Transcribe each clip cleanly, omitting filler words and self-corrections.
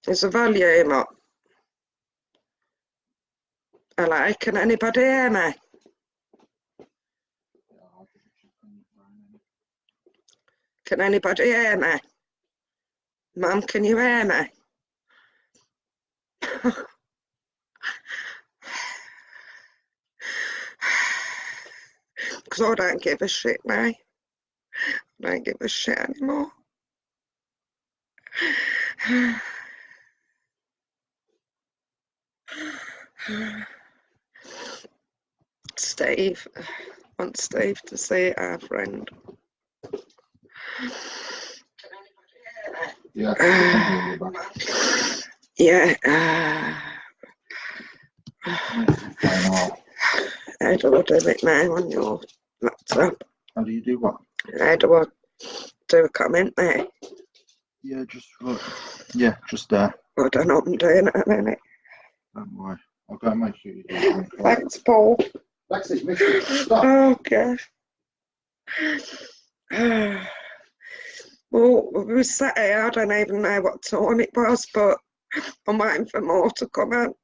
There's a volume up. Hello, can anybody hear me? Can anybody hear me? Mum, can you hear me? Because I don't give a shit now. I don't give a shit anymore. Steve, I want Steve to see our friend. Yeah. Yeah. How do I do it now on your laptop? How do you do what? How do I do a comment there? Yeah, just right. Yeah, just there. I don't know what I'm doing at a minute. Don't worry. I'll go and make sure you do it. Thanks, Paul. Lexi, Mister, stop. Oh, gosh. Well, we were sat here, I don't even know what time it was, but I'm waiting for more to come out.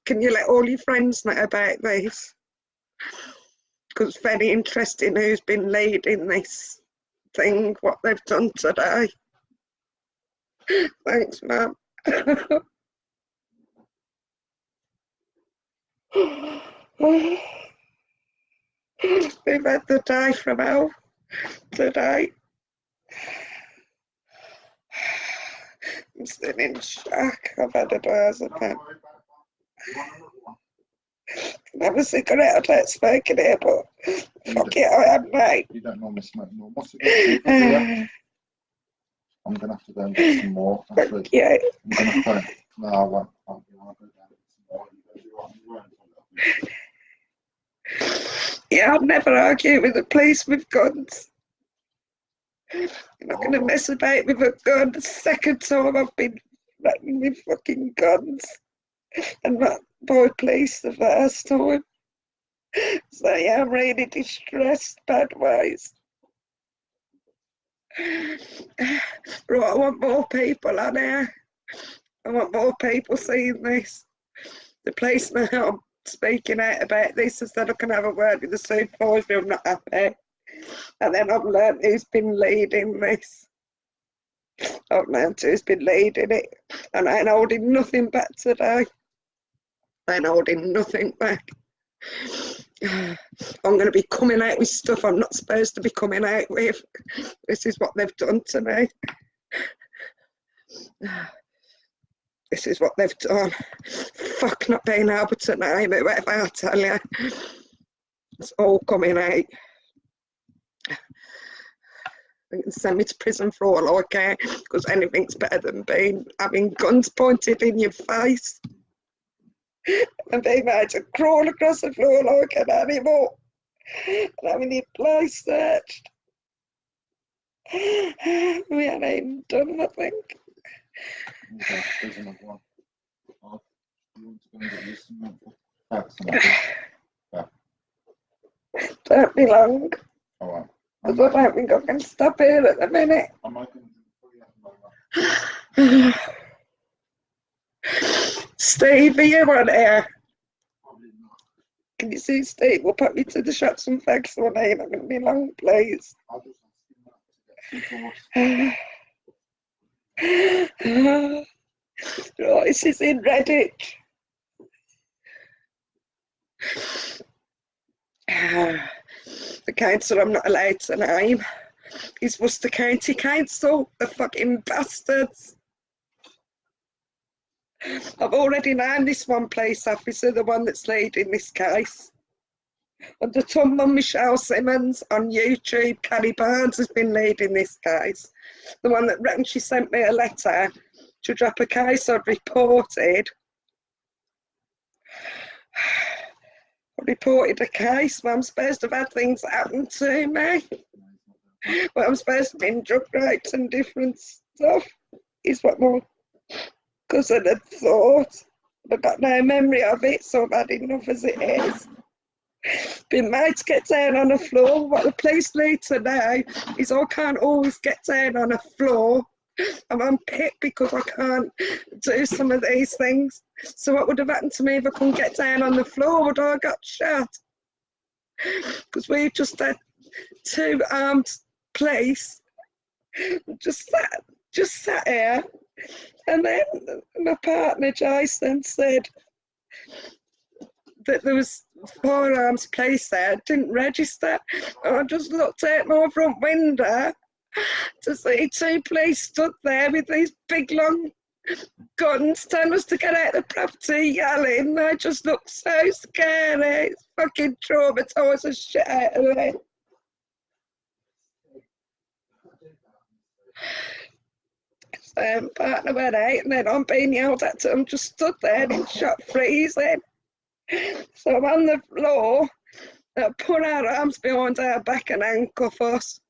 Can you let all your friends know about this? Because it's very interesting who's been leading this thing, what they've done today. Thanks, Mum. We've had the day from hell today. I'm still in shock. I've had a day as a pen. Can I have a cigarette? I don't smoke in here, but fuck it, I am, mate. You don't normally smoke normal cigarettes, do you? I'm going to have to go and get some more. Actually. Yeah. I'm going to phone. No, I won't. I'll go down and get some more. You go do what you want. Yeah, I'd never argue with the police with guns. You're not going to mess about with a gun. The second time I've been threatened with fucking guns. And not by police the first time. So yeah, I'm really distressed, bad ways. Right, I want more people on here. I want more people seeing this. The police now I'm speaking out about this. I said I can have a word with the supervisor, I'm not happy. And then I've learned who's been leading this. I've learned who's been leading it. And I ain't holding nothing back today. I ain't holding nothing back. I'm going to be coming out with stuff I'm not supposed to be coming out with. This is what they've done to me. This is what they've done. Fuck not being able to name it, whatever I tell you. It's all coming out. They can send me to prison for all I care, because anything's better than having guns pointed in your face and being made to crawl across the floor like an animal and having your place searched. We haven't even done nothing. Okay, there's another one. You want to go and get you some Don't be long. Alright. Because I don't think I can stop here at the minute. I'm making them. Steve, are you on here? Can you see Steve? We'll put me to the shops and fags one day. Not going to be long, please. Right, this is in Redditch. The council I'm not allowed to name is Worcester County Council, the fucking bastards. I've already named this one police officer, the one that's leading this case. Under Tom Michelle Simmons on YouTube, Carrie Barnes has been leading this case. The one that reckons she sent me a letter to drop a case I'd reported. I reported a case where I'm supposed to have had things happen to me. Where I'm supposed to be in drug rapes and different stuff, is what my cousin had thought. I've got no memory of it, so I've had enough as it is. Been made to get down on the floor. What the police need to know is I can't always get down on a floor I'm on PIP because I can't do some of these things. So what would have happened to me if I couldn't get down on the floor? Would I have got shot? Because we've just had 2 armed police just sat here, and then my partner Jason said that there was firearms police there, didn't register. And I just looked out my front window to see 2 police stood there with these big long guns telling us to get out of the property, yelling. I just looked so scary. It's fucking traumatised the shit out of me. So partner went out, and then I'm being yelled at. I'm just stood there and it's shot freezing. So I'm on the floor, put our arms behind our back and handcuff us.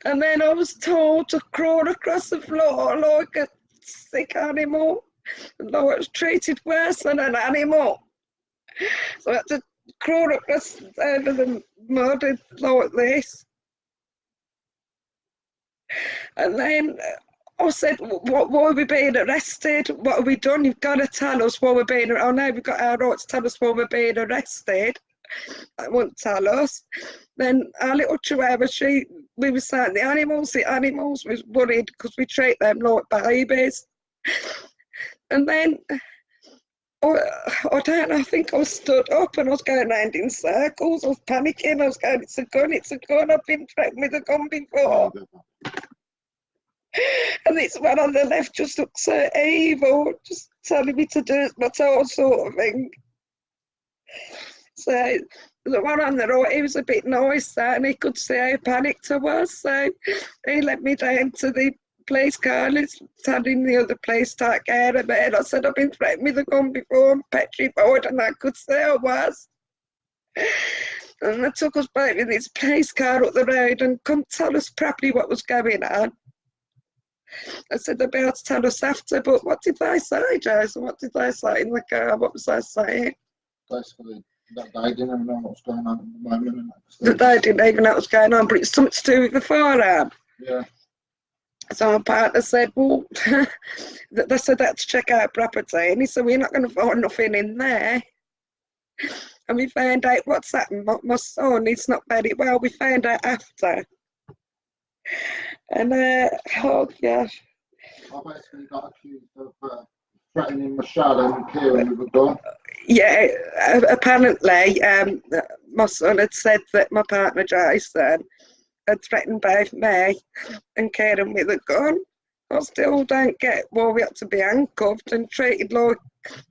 And then I was told to crawl across the floor like a sick animal. And I was treated worse than an animal. So I had to crawl across over the mud like this. And then I said, why are we being arrested? What have we done? You've got to tell us why we're being arrested. Oh no, we've got our right to tell us why we're being arrested. They won't tell us. Then our little chihuahua, we were saying the animals was worried because we treat them like babies. And then, I don't know, I think I was stood up and I was going round in circles. I was panicking. I was going, it's a gun. I've been threatened with a gun before. And this one on the left just looked so evil, just telling me to do my toll sort of thing. So the one on the right, he was a bit nicer and he could see how panicked I was. So he led me down to the police car and he's telling the other police to take care of me. And I said, I've been threatened with a gun before, I'm petrified, and I could say I was. And they took us back in this police car up the road and couldn't tell us properly what was going on. I said they'll be able to tell us after, but what did they say, Jason? What did they say in the car? What was they saying? Basically, that they didn't even know what's going on at the moment. That they didn't even know what was going on, but it's something to do with the firearm. Yeah. So my partner said, well, they said that to check out property, and he said, we're not going to find nothing in there. And we found out what's happened. My son, he's not very well. We found out after. And, oh gosh. I basically got accused of threatening Michelle and Kieran with a gun. Yeah, apparently, my son had said that my partner Jason had threatened both me and Kieran with a gun. I still don't get why we had to be handcuffed and treated like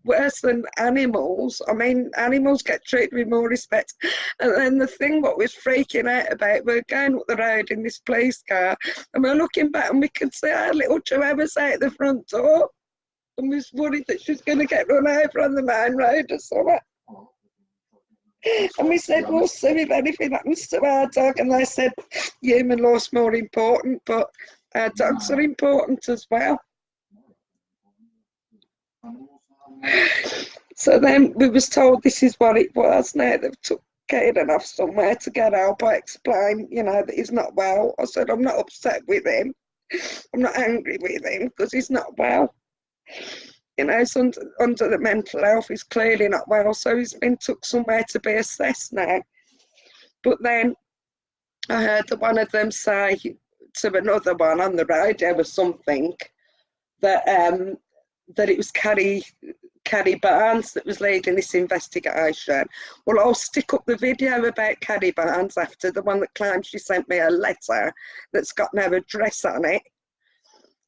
worse than animals. I mean, animals get treated with more respect. And then the thing what was freaking out about, we're going up the road in this police car and we're looking back and we could see our little chihuahua's out the front door. And we was worried that she was going to get run over on the main road or something. And we said, we'll see if anything happens to our dog. And they said, human life's more important, but our dogs are important as well. So then we was told this is what it was. Now they've took Caden off somewhere to get help. I explained, you know, that he's not well. I said, I'm not upset with him. I'm not angry with him because he's not well. You know, so under the mental health, he's clearly not well. So he's been took somewhere to be assessed now. But then I heard one of them say to another one on the radio or something that that it was Carrie Barnes that was leading this investigation. Well, I'll stick up the video about Carrie Barnes after, the one that claims she sent me a letter that's got no address on it.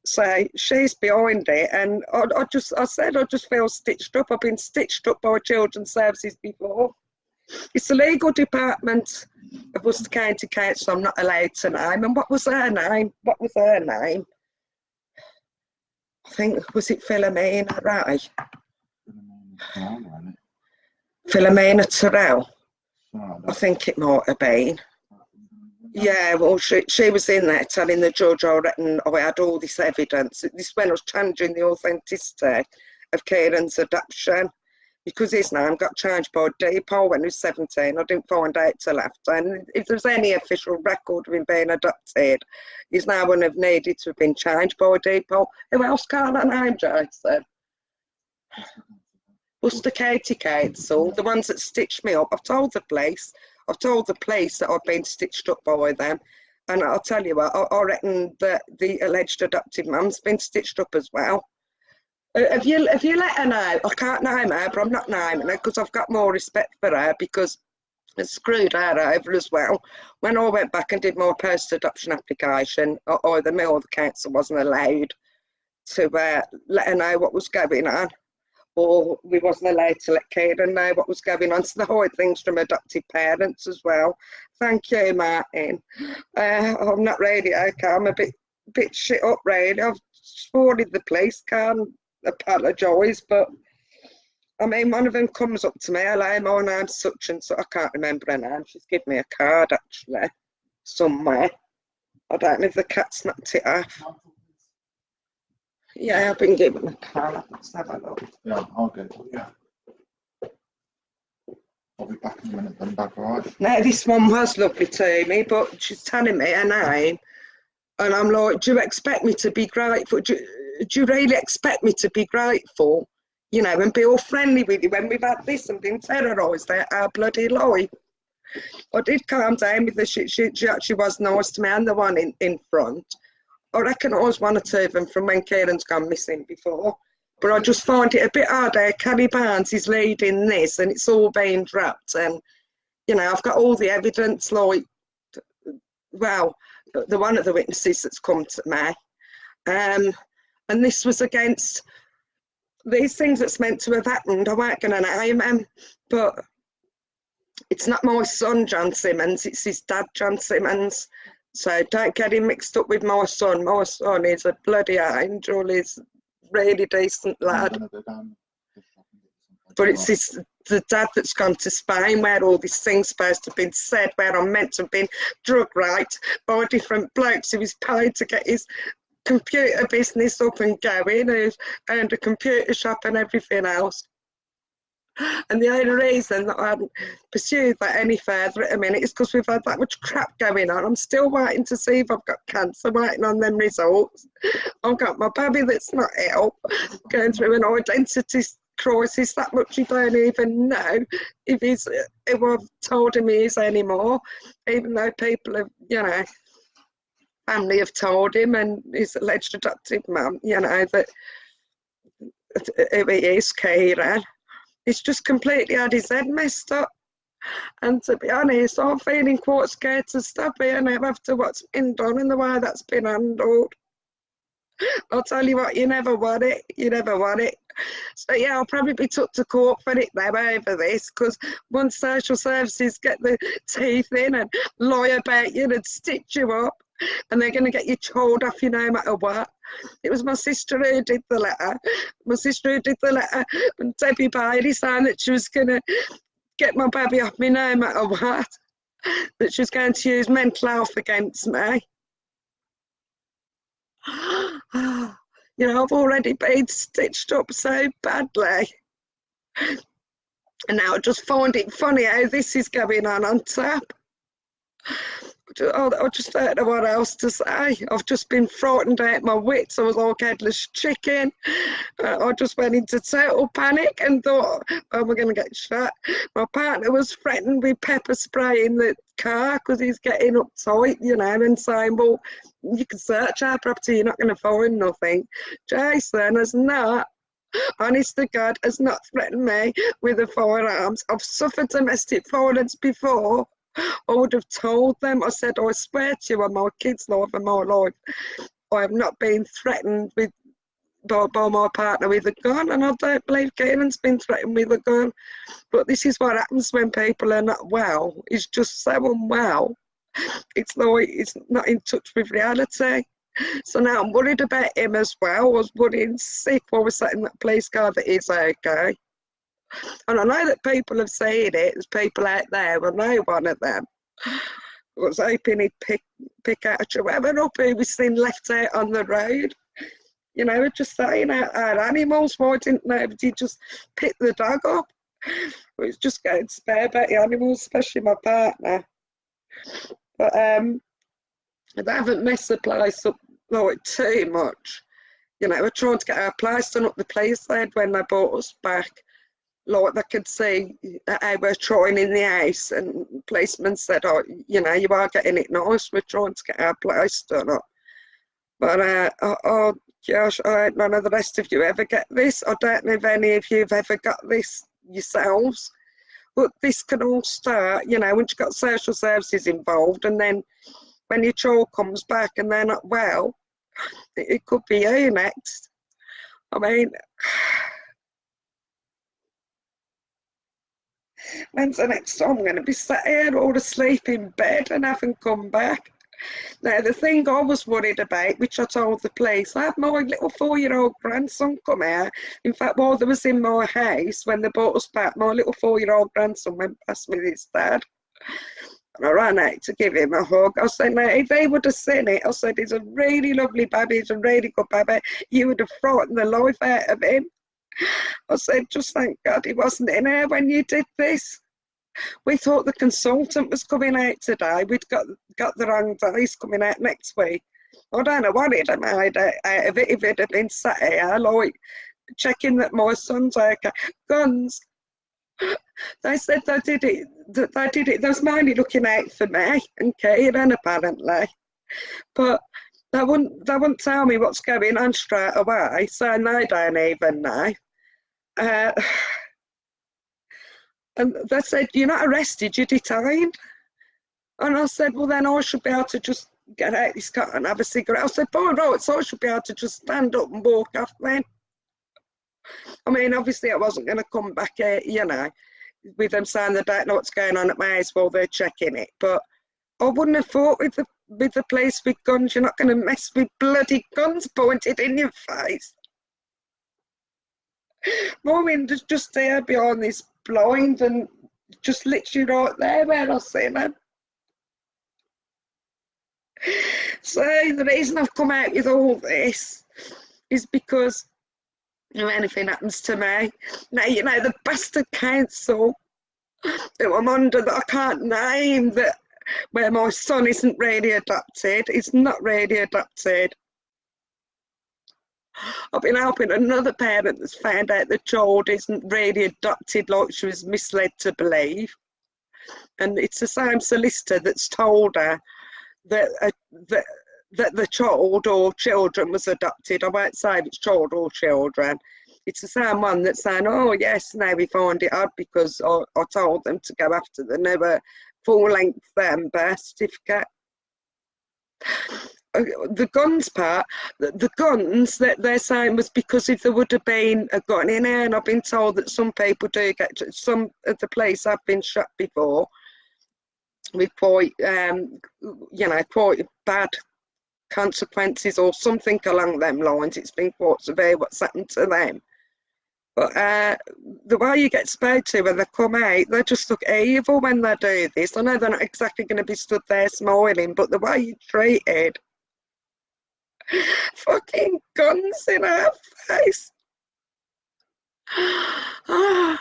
So she's behind it, and I said I just feel stitched up. I've been stitched up by Children's Services before. It's the legal department of Worcester County Council I'm not allowed to name. And what was her name? I think, was it Philomena Ray? Philomena Terrell. I think it might have been. Yeah, well, she was in there telling the judge I had all this evidence. This when I was challenging the authenticity of Kieran's adoption. because his name got changed by depot when he was 17. I didn't find out till after. And if there's any official record of him being adopted, his name wouldn't have needed to have been changed by depot. Who else can't I name, Jason? Buster Katie Cates, all the ones that stitched me up. I've told the police that I've been stitched up by them. And I'll tell you what, I reckon that the alleged adopted mum's been stitched up as well. Have you let her know? I can't name her, but I'm not naming her because I've got more respect for her because I screwed her over as well. When I went back and did my post-adoption application, either me or the council wasn't allowed to let her know what was going on, or we wasn't allowed to let Kieran know what was going on. So they hide things from adopted parents as well. Thank you, Martin. I'm not really okay. I'm a bit shit up, really. I've sworn the police, can't apologise, but I mean, one of them comes up to me, hello, my name's such and such. I can't remember her name. She's given me a card, actually, somewhere. I don't know if the cat's knocked it off. Yeah, I've been given a card. Let's have a look. Yeah, I'll get it, yeah. I'll be back in a minute then, back, alright? Now, this one was lovely to me, but she's telling me her name, and I'm like, do you expect me to be grateful? Do you really expect me to be grateful? You know, and be all friendly with you when we've had this and been terrorised our bloody life. I did calm down with her. She actually was nice to me, and the one in front. I reckon I was one or two of them from when Kieran's gone missing before. But I just find it a bit harder. Kelly Barnes is leading this and it's all being dropped. And, you know, I've got all the evidence, like, well, the one of the witnesses that's come to me. And this was against these things that's meant to have happened. I weren't going to name him, but it's not my son, John Simmons. It's his dad, John Simmons. So don't get him mixed up with my son. My son is a bloody angel. He's a really decent lad. But it's the dad that's gone to Spain where all these things supposed to have been said, where I'm meant to have been drug raped by different blokes who was paid to get his computer business up and going, who's owned a computer shop and everything else. And the only reason that I hadn't pursued that any further at the minute is because we've had that much crap going on. I'm still waiting to see if I've got cancer, waiting on them results. I've got my baby that's not ill, going through an identity crisis that much you don't even know if I've told him he is anymore, even though people have, you know, family have told him and his alleged adoptive mum, you know, that who he is, Kieran. He's just completely had his head messed up. And to be honest, I'm feeling quite scared to stop here now after what's been done and the way that's been handled. I'll tell you what, you never want it. You never want it. So yeah, I'll probably be took to court for it now over this, because once social services get the teeth in and lie about you and stitch you up, and they're going to get you told off you no matter what. It was my sister who did the letter. And Debbie Bailey saying that she was going to get my baby off me no matter what, that she was going to use mental health against me. You know, I've already been stitched up so badly. And now I just find it funny how this is going on top. I just don't know what else to say. I've just been frightened out my wits. I was like headless chicken. I just went into total panic and thought, oh, we're going to get shot. My partner was threatened with pepper spray in the car because he's getting uptight, you know, and saying, well, you can search our property, you're not going to find nothing. Jason has not, honest to God, has not threatened me with the firearms. I've suffered domestic violence before. I would have told them. I said, I swear to you on my kids' life and my life, I have not been threatened with by my partner with a gun, and I don't believe Kieran's been threatened with a gun. But this is what happens when people are not well. He's just so unwell. It's like he's not in touch with reality. So now I'm worried about him as well. I was worrying sick while we're sat in that police car that he's okay. And I know that people have said it, there's people out there, well, no one of them. I was hoping he'd pick out whoever up who was seen left out on the road. You know, just saying our animals, why didn't nobody just pick the dog up? It was just getting spare about the animals, especially my partner. But they haven't messed the place up like too much. You know, we're trying to get our place done up. The police said when they brought us back, like they could see how we're trying in the house, and the policeman said, oh, you know, you are getting it nice, we're trying to get our place done up. But, oh gosh, none of the rest of you ever get this. I don't know if any of you have ever got this yourselves. But this can all start, you know, when you've got social services involved, and then when your child comes back and they're not well, it could be you next. I mean, when's the next time I'm going to be sat here all asleep in bed and haven't come back? Now, the thing I was worried about, which I told the police, I had my little 4-year-old grandson come out. In fact, while they was in my house, when they brought us back, my little 4-year-old grandson went past with his dad. And I ran out to give him a hug. I said, now, if they would have seen it, I said, he's a really lovely baby, he's a really good baby. You would have frightened the life out of him. I said, just thank God he wasn't in here when you did this. We thought the consultant was coming out today. We'd got the wrong day. He's coming out next week. I don't know what he'd have made out of it if it had been sat here, like, checking that my son's okay. Guns. They said they did it. They was mainly looking out for me and Kieran, apparently. But they wouldn't tell me what's going on straight away, so they don't even know. And they said, you're not arrested, you're detained. And I said, well, then I should be able to just get out this car and have a cigarette. I said, by rights, I should be able to just stand up and walk off then. I mean, obviously, I wasn't going to come back, you know, with them saying they don't know what's going on at my house while they're checking it. But I wouldn't have fought with the police with guns. You're not going to mess with bloody guns pointed in your face. My window's just there behind this blind and just literally right there where I see them. So the reason I've come out with all this is because if anything happens to me, now, you know, the bastard council that I'm under that I can't name, that where my son isn't really adopted, he's not really adopted. I've been helping another parent that's found out the child isn't really adopted like she was misled to believe. And it's the same solicitor that's told her that the child or children was adopted. I won't say if it's child or children. It's the same one that's saying, oh yes, now we find it odd because I told them to go after the never full-length birth certificate. The guns part, the guns that they're saying was because if there would have been a gun in there, and I've been told that some people do get, some of the police have been shot before with quite, you know, quite bad consequences or something along them lines. It's been quite severe what's happened to them. But the way you get spoke to when they come out, they just look evil when they do this. I know they're not exactly going to be stood there smiling, but the way you're treated, fucking guns in our face. My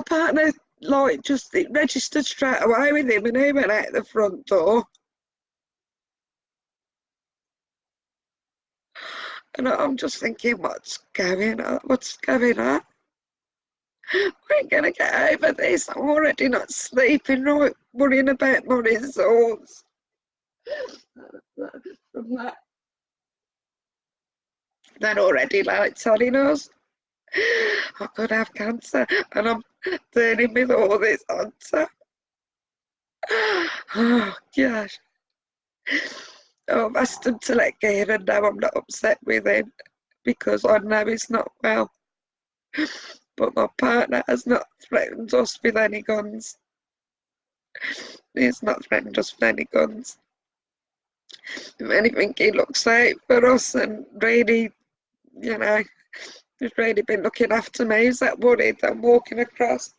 partner, like, just it registered straight away with him and he went out the front door. And I'm just thinking, what's going on? What's going on? We're going to get over this. I'm already not sleeping right, worrying about my results. From that, they're already like telling us I could have cancer, and I'm dealing with all this on top. Oh gosh. I've asked them to let Kieran know I'm not upset with him because I know he's not well. But my partner has not threatened us with any guns. He's not threatened us with any guns. If anything, he looks out for us and really, you know, he's really been looking after me. He's that worried that I'm walking across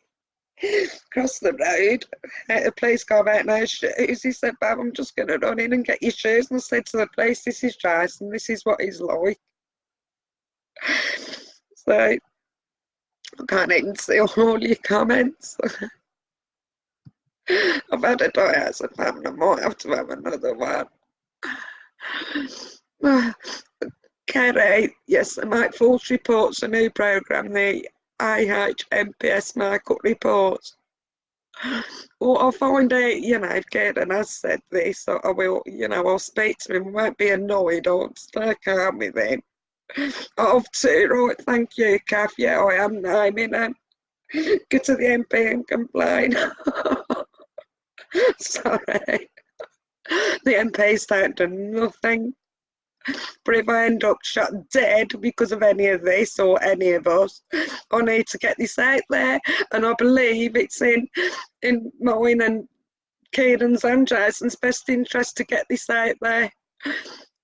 the road at a place called out no shoes. He said, Bab, I'm just going to run in and get your shoes. And I said to the police, this is Jason, this is what he's like. So I can't even see all your comments. I've had a diazepam and I might have to have another one. Kerry, yes, the Mike False reports a new programme, the IHMPS Market reports. Well, I'll find out, you know, if Kieran has said this, I will, you know, I'll speak to him, I won't be annoyed, I'll stay calm with him. I've too, right, thank you, Kath, yeah, I am naming him. Go to the MP and complain. Sorry. The MPs don't do nothing. But if I end up shot dead because of any of this or any of us, I need to get this out there. And I believe it's in mine and Kieran's and Jason's best interest to get this out there.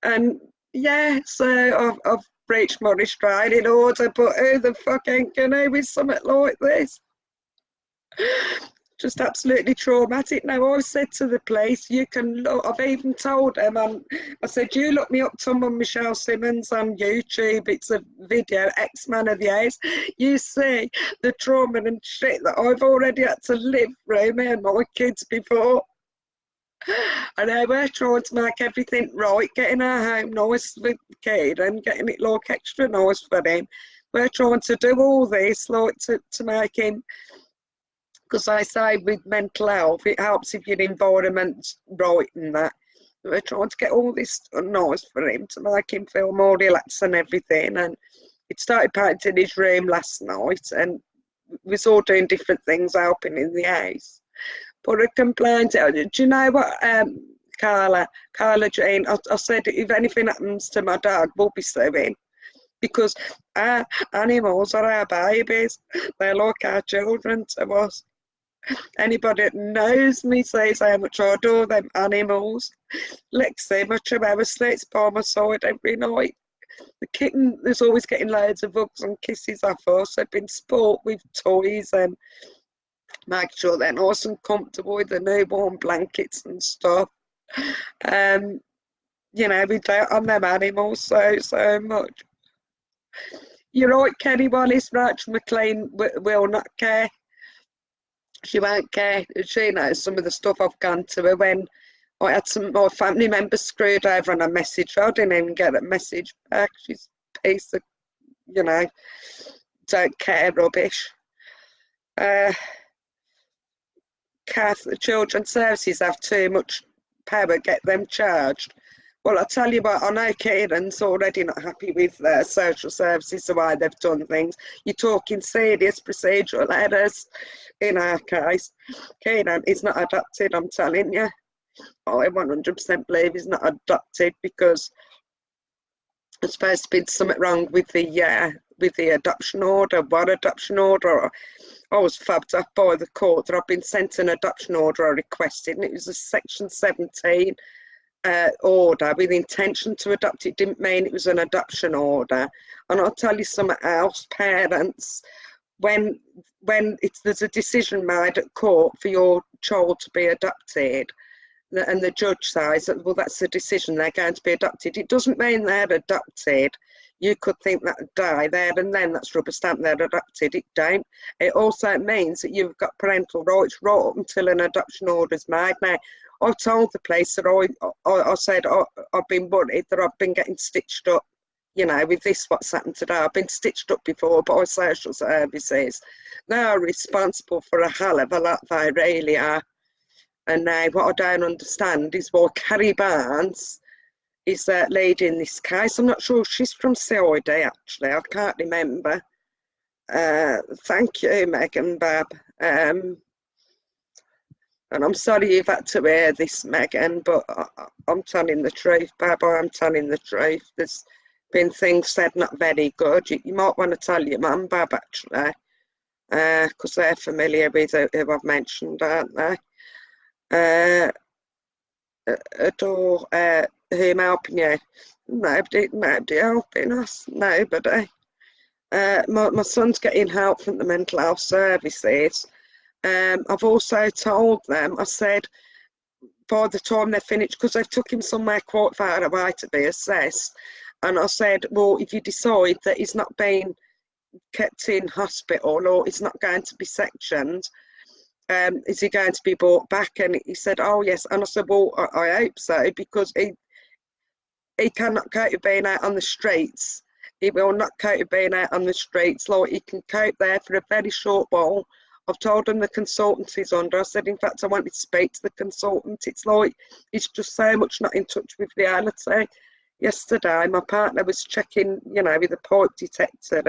And yeah, so I've breached my restraining order, but who the fuck ain't gonna with something like this? Just absolutely traumatic. Now, I've said to the police, you can look, I've even told them, I said, you look me up someone, Michelle Simmons, on YouTube, it's a video, X-Man of the Years. You see the trauma and shit that I've already had to live through, me and my kids before. And we're trying to make everything right, getting our home nice with the kid and getting it like extra nice for him. We're trying to do all this, like to make him, because I say with mental health, it helps if your environment's right and that. We're trying to get all this nice for him to make him feel more relaxed and everything. And it started painting his room last night, and we was all doing different things, helping in the house. But a complaint, do you know what, Carla Jane, I said, if anything happens to my dog, we'll be suing. Because our animals are our babies. They're like our children to us. Anybody that knows me says how much I adore them animals. Lexi, my chihuahua, sleeps by my side every night. The kitten is always getting loads of hugs and kisses off us. They've been sport with toys and making sure they're nice and comfortable with the newborn blankets and stuff. You know, we dote on them animals so much. You're right, Kenny Wallace, Rachel McLean will not care. She won't care. She knows some of the stuff I've gone to her when I had some more family members screwed over on a message. I didn't even get a message back. She's a piece of, you know, don't care rubbish. Kath, the children's services have too much power, get them charged. Well, I'll tell you what, I know Kieran's already not happy with social services, the way they've done things. You're talking serious procedural errors in our case. Kieran is not adopted, I'm telling you. I 100% believe he's not adopted because there's supposed to be something wrong with the adoption order. What adoption order? I was fabbed up by the court that I've been sent an adoption order I requested, and it was a Section 17 order with intention to adopt. It didn't mean it was an adoption order. And I'll tell you something else, parents, when there's a decision made at court for your child to be adopted, and the judge says that, well, that's the decision, they're going to be adopted, it doesn't mean they're adopted. You could think that day, there and then, that's rubber stamp, they're adopted. It don't. It also means that you've got parental rights right up until an adoption order is made. Now, I told the police that I said I've been worried that I've been getting stitched up, you know, with this, what's happened today. I've been stitched up before by social services. They are responsible for a hell of a lot, they really are. And now what I don't understand is why Carrie Barnes is leading this case. I'm not sure, she's from CID actually, I can't remember. Thank you, Megan, Bab. And I'm sorry you've had to hear this, Megan, but I'm telling the truth, Bab, I'm telling the truth. There's been things said not very good. You might want to tell your mum, Bab, actually, because they're familiar with who I've mentioned, aren't they? Adore whom helping you? Nobody helping us, nobody. My son's getting help from the mental health services. I've also told them, I said, by the time they're finished, because they've took him somewhere quite far away to be assessed, And I said, well, if you decide that he's not being kept in hospital or he's not going to be sectioned, is he going to be brought back? And he said, oh yes. And I said, well, I hope so, because he cannot cope with being out on the streets. He will not cope with being out on the streets. Like, he can cope there for a very short while. I've told him the consultant he's under. I said, in fact, I wanted to speak to the consultant. It's like he's just so much not in touch with reality. Yesterday, my partner was checking, you know, with the pipe detector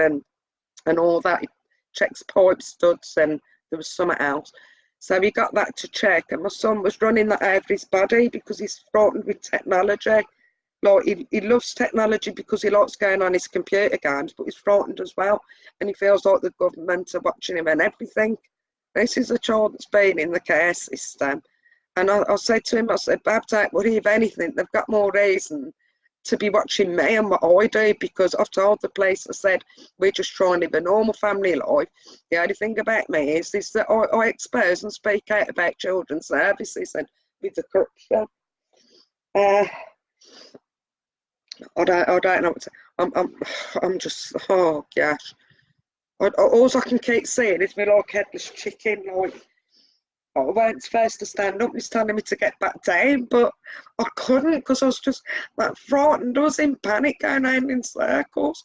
and all that. He checks pipe studs, and there was something else. So he got that to check, and my son was running that over his body because he's frightened with technology. Like, he loves technology because he likes going on his computer games, but he's frightened as well, and he feels like the government are watching him and everything. This is a child that's been in the care system, and I said to him, I said, Bab, don't worry. If anything, they've got more reason to be watching me and what I do, because I've told the police, I said, we're just trying to live a normal family life. The only thing about me is that I expose and speak out about children's services and with the corruption. I don't know what to, I'm just, oh gosh. All I can keep saying is me like headless chicken. Like, I went first to stand up, he's telling me to get back down, but I couldn't, because I was just like frightened. I was in panic, going around in circles.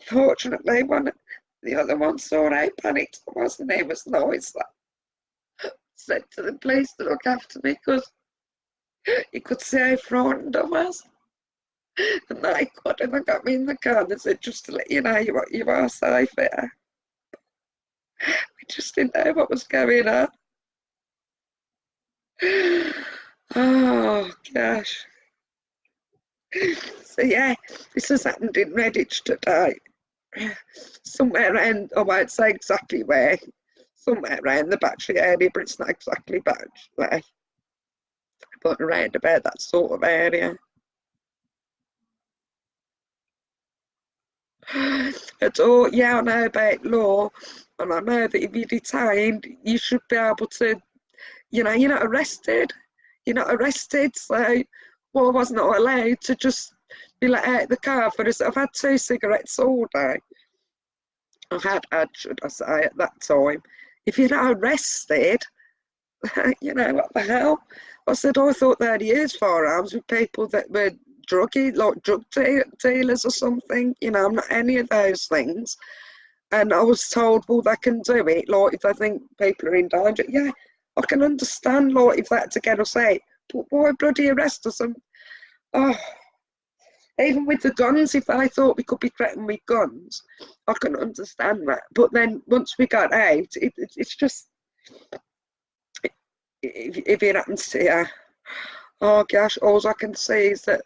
Fortunately, the other one saw I panicked. I wasn't. He was nice. Said to the police to look after me, because he could see how frightened I was. And they got him and got me in the car. They said, just to let you know, you are safe here. We just didn't know what was going on. Oh gosh. So yeah, this has happened in Redditch today. Somewhere around, I won't say exactly where, somewhere around the Battery area, but it's not exactly Battery, but around about that sort of area. At all, yeah, I know about law, and I know that if you're detained, you should be able to, you know, you're not arrested. You're not arrested, so well, I wasn't allowed to just be let out of the car for this. I've had 2 cigarettes all day. I had, should I say, at that time. If you're not arrested, you know, what the hell? I said, I thought they had used firearms with people that were druggy, like drug dealers or something. You know, I'm not any of those things. And I was told, well, they can do it, like, if they think people are in danger. Yeah, I can understand, like, if that's to get us out. But why bloody arrest us? And, oh, even with the guns, if I thought we could be threatened with guns, I can understand that. But then once we got out, it's just, if it happens to you, oh gosh, all I can say is that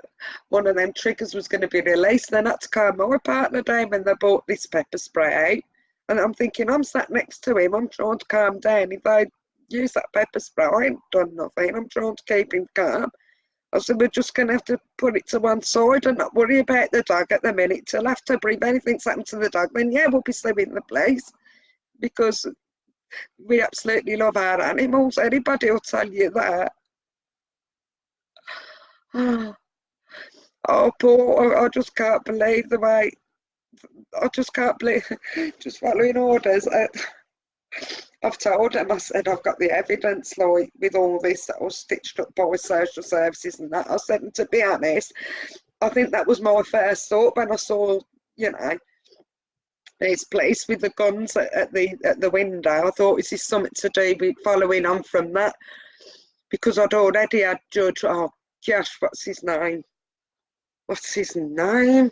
one of them triggers was going to be released. Then I had to calm my partner down when they bought this pepper spray out. And I'm thinking, I'm sat next to him, I'm trying to calm down. If I use that pepper spray, I ain't done nothing. I'm trying to keep him calm. I said, we're just going to have to put it to one side and not worry about the dog at the minute till after. But if anything's happened to the dog, then yeah, we'll be suing the police, because we absolutely love our animals. Anybody will tell you that. Oh, Paul, I just can't believe the way, I just can't believe, just following orders. I've told him, I said, I've got the evidence, like, with all this that was stitched up by social services and that. I said, and to be honest, I think that was my first thought when I saw, you know, this place with the guns at the window. I thought, is this something to do with following on from that? Because I'd already had Judge, oh gosh, what's his name? What's his name?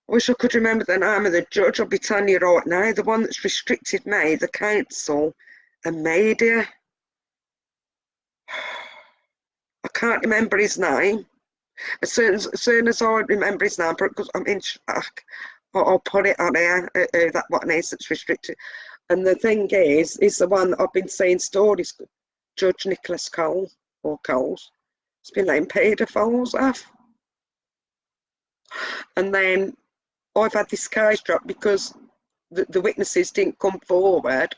I wish I could remember the name of the judge. I'll be telling you right now. The one that's restricted me, the council, and media. I can't remember his name. As soon as I remember his name, because I'm in shock, I'll put it on here, that what it is that's restricted. And the thing is the one that I've been seeing stories, Judge Nicholas Cole, or Coles. It's been letting paedophiles off. And then I've had this case dropped because the witnesses didn't come forward.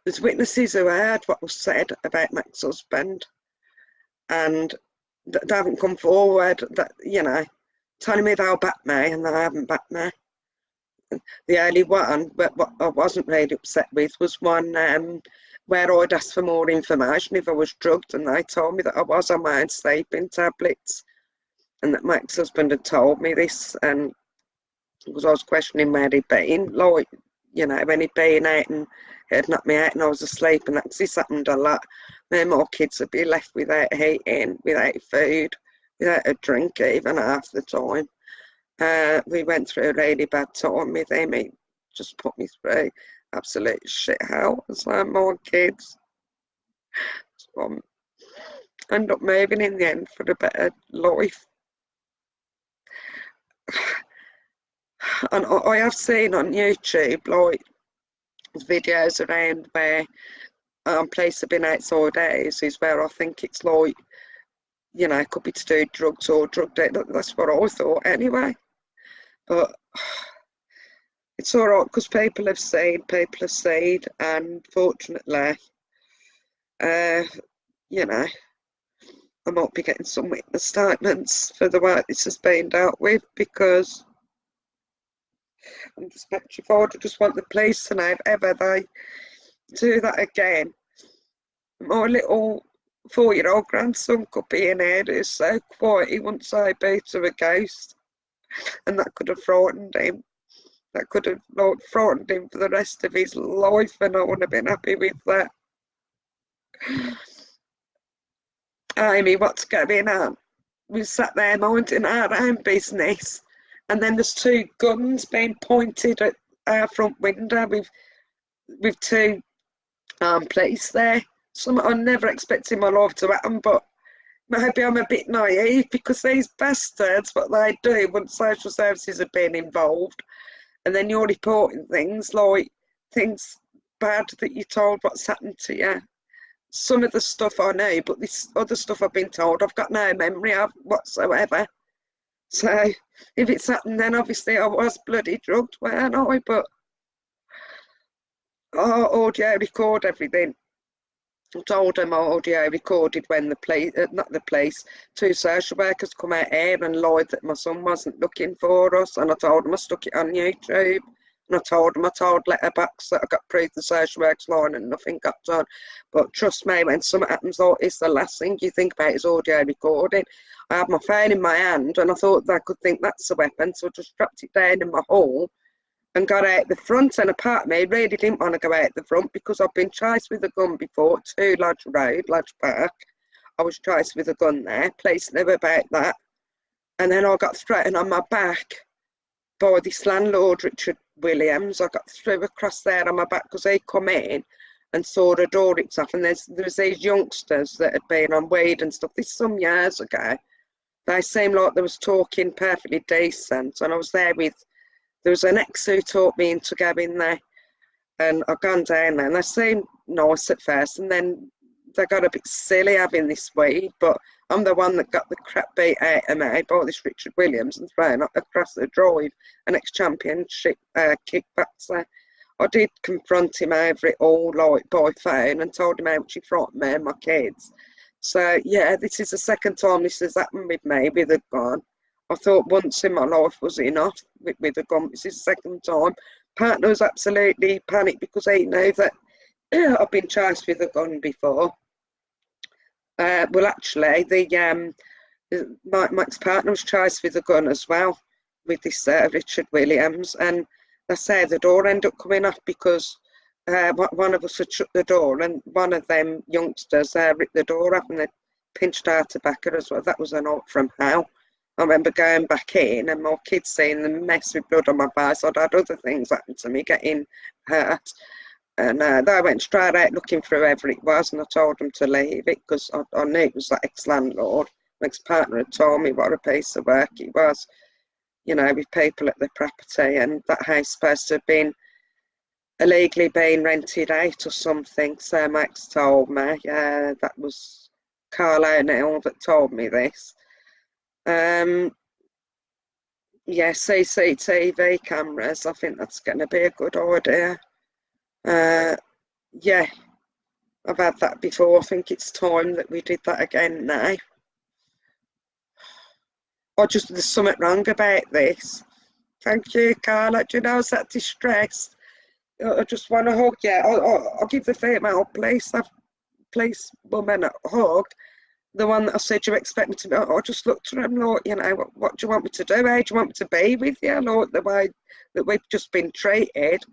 There's witnesses who heard what was said about Mac's husband, and they haven't come forward, that, you know, telling me they'll back me, and they haven't backed me. The only one but what I wasn't really upset with was one where I'd asked for more information if I was drugged, and they told me that I was on my own sleeping tablets, and that my ex-husband had told me this, and because I was questioning where he'd been, like, you know, when he'd been out and he'd knocked me out and I was asleep, and that's this happened a lot. Then more kids would be left without eating, without food, without a drink even half the time. We went through a really bad time with him. He just put me through absolute shit hell. So more kids. So I ended up moving in the end for a better life. And I have seen on YouTube, like, videos around where police have been outside houses where I think it's like, you know, it could be to do drugs or drug debt. That's what I thought anyway. But it's all right because people have seen, and fortunately, you know, I might be getting some witness statements for the way this has been dealt with, because I'm just petrified. I just want the police to know if ever they do that again. My little 4-year-old grandson could be in here who's so quiet he wouldn't say boo to a ghost, and that could have frightened him. That could have, like, frightened him for the rest of his life, and I wouldn't have been happy with that. Amy, what's going on? We sat there minding our own business, and then there's 2 guns being pointed at our front window with 2 police there. Something I never expected in my life to happen, but maybe I'm a bit naive, because these bastards, what they do once social services have been involved, and then you're reporting things like things bad that you're told what's happened to you. Some of the stuff I know, but this other stuff I've been told I've got no memory of whatsoever. So if it's happened, then obviously I was bloody drugged, weren't I? But I audio record everything. I told them I audio recorded when the police, not the police, 2 social workers come out here and lied that my son wasn't looking for us, and I told them I stuck it on YouTube. And I told letterbox that I got proof the social work's line and nothing got done. But trust me, when something happens like this, the last thing you think about is audio recording. I had my phone in my hand and I thought that I could think that's a weapon, so I just dropped it down in my hall and got out the front. And apart from me, really didn't want to go out the front because I've been chased with a gun before, 2 Lodge Road, Lodge Park. I was chased with a gun there, police knew about that. And then I got threatened on my back by this landlord, Richard Williams. I got through across there on my back because they come in and saw the door itself, and there's these youngsters that had been on weed and stuff. This some years ago. They seemed like they was talking perfectly decent, and I was there with, there was an ex who taught me into going there, and I've gone down there, and they seemed nice at first, and then they got a bit silly having this weed, but I'm the one that got the crap beat out of me by this Richard Williams and thrown across the drive, an ex-championship kickboxer. I did confront him over it all, like, by phone, and told him how much he frightened me and my kids. So yeah, this is the second time this has happened with me with a gun. I thought once in my life was enough with a gun. This is the second time. Partner was absolutely panicked because he knew that I've been chased with a gun before. Well, actually, my ex-partner was chased with a gun as well, with this Richard Williams, and they say the door ended up coming off because one of us had shut the door, and one of them youngsters ripped the door off and they pinched our tobacco as well. That was a night from hell. I remember going back in and my kids seeing the mess with blood on my face. I'd had other things happen to me, getting hurt. And they went straight out looking for whoever it was, and I told them to leave it because I knew it was that ex-landlord. My ex-partner had told me what a piece of work it was, you know, with people at the property, and that house supposed to have been illegally being rented out or something. So Max told me, that was Carl O'Neill that told me this. Yeah, CCTV cameras, I think that's going to be a good idea. Yeah, I've had that before. I think it's time that we did that again now. Or just there's something wrong about this. Thank you, Carla. Do you know, I was that distressed. I just want to hug you. I'll give the female police woman a hug. The one that I said you expect me to be. I just looked at him like, you know, what do you want me to do? How do you want me to be with you? Like the way that we've just been treated.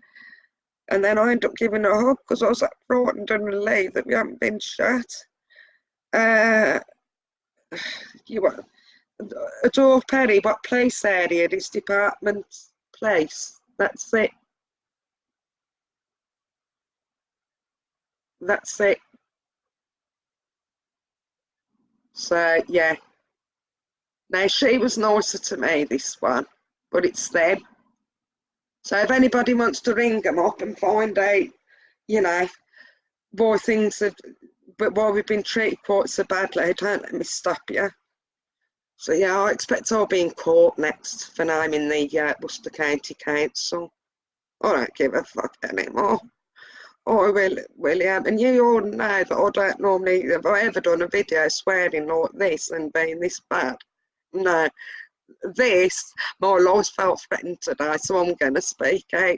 And then I ended up giving her a hug because I was that frightened and relieved that we haven't been shot. You were Adore Perry, what place area? This department place. That's it. That's it. So yeah. Now she was nicer to me, this one, but it's them. So if anybody wants to ring them up and find out, you know, why things have, but why we've been treated quite so badly, don't let me stop you. So yeah, I expect I'll be in court next for naming the Worcester County Council. I don't give a fuck anymore. Oh, William, and you all know that I don't normally, have I ever done a video swearing like this and being this bad? No. This, my life felt threatened today, so I'm going to speak out.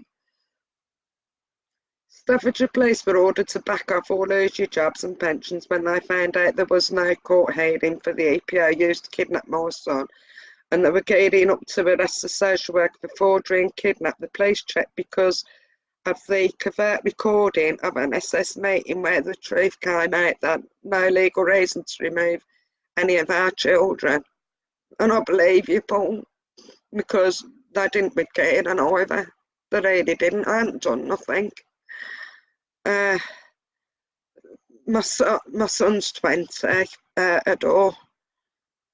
Staffordshire Police were ordered to back off all urgent jobs and pensions when they found out there was no court hearing for the EPO used to kidnap my son, and they were gearing up to arrest the social worker for forgery kidnap. The police checked because of the covert recording of an SS meeting where the truth came out that no legal reason to remove any of our children. And I believe you, Paul, because they didn't with Kieran either. They really didn't. I hadn't done nothing. My son's 20, Adore,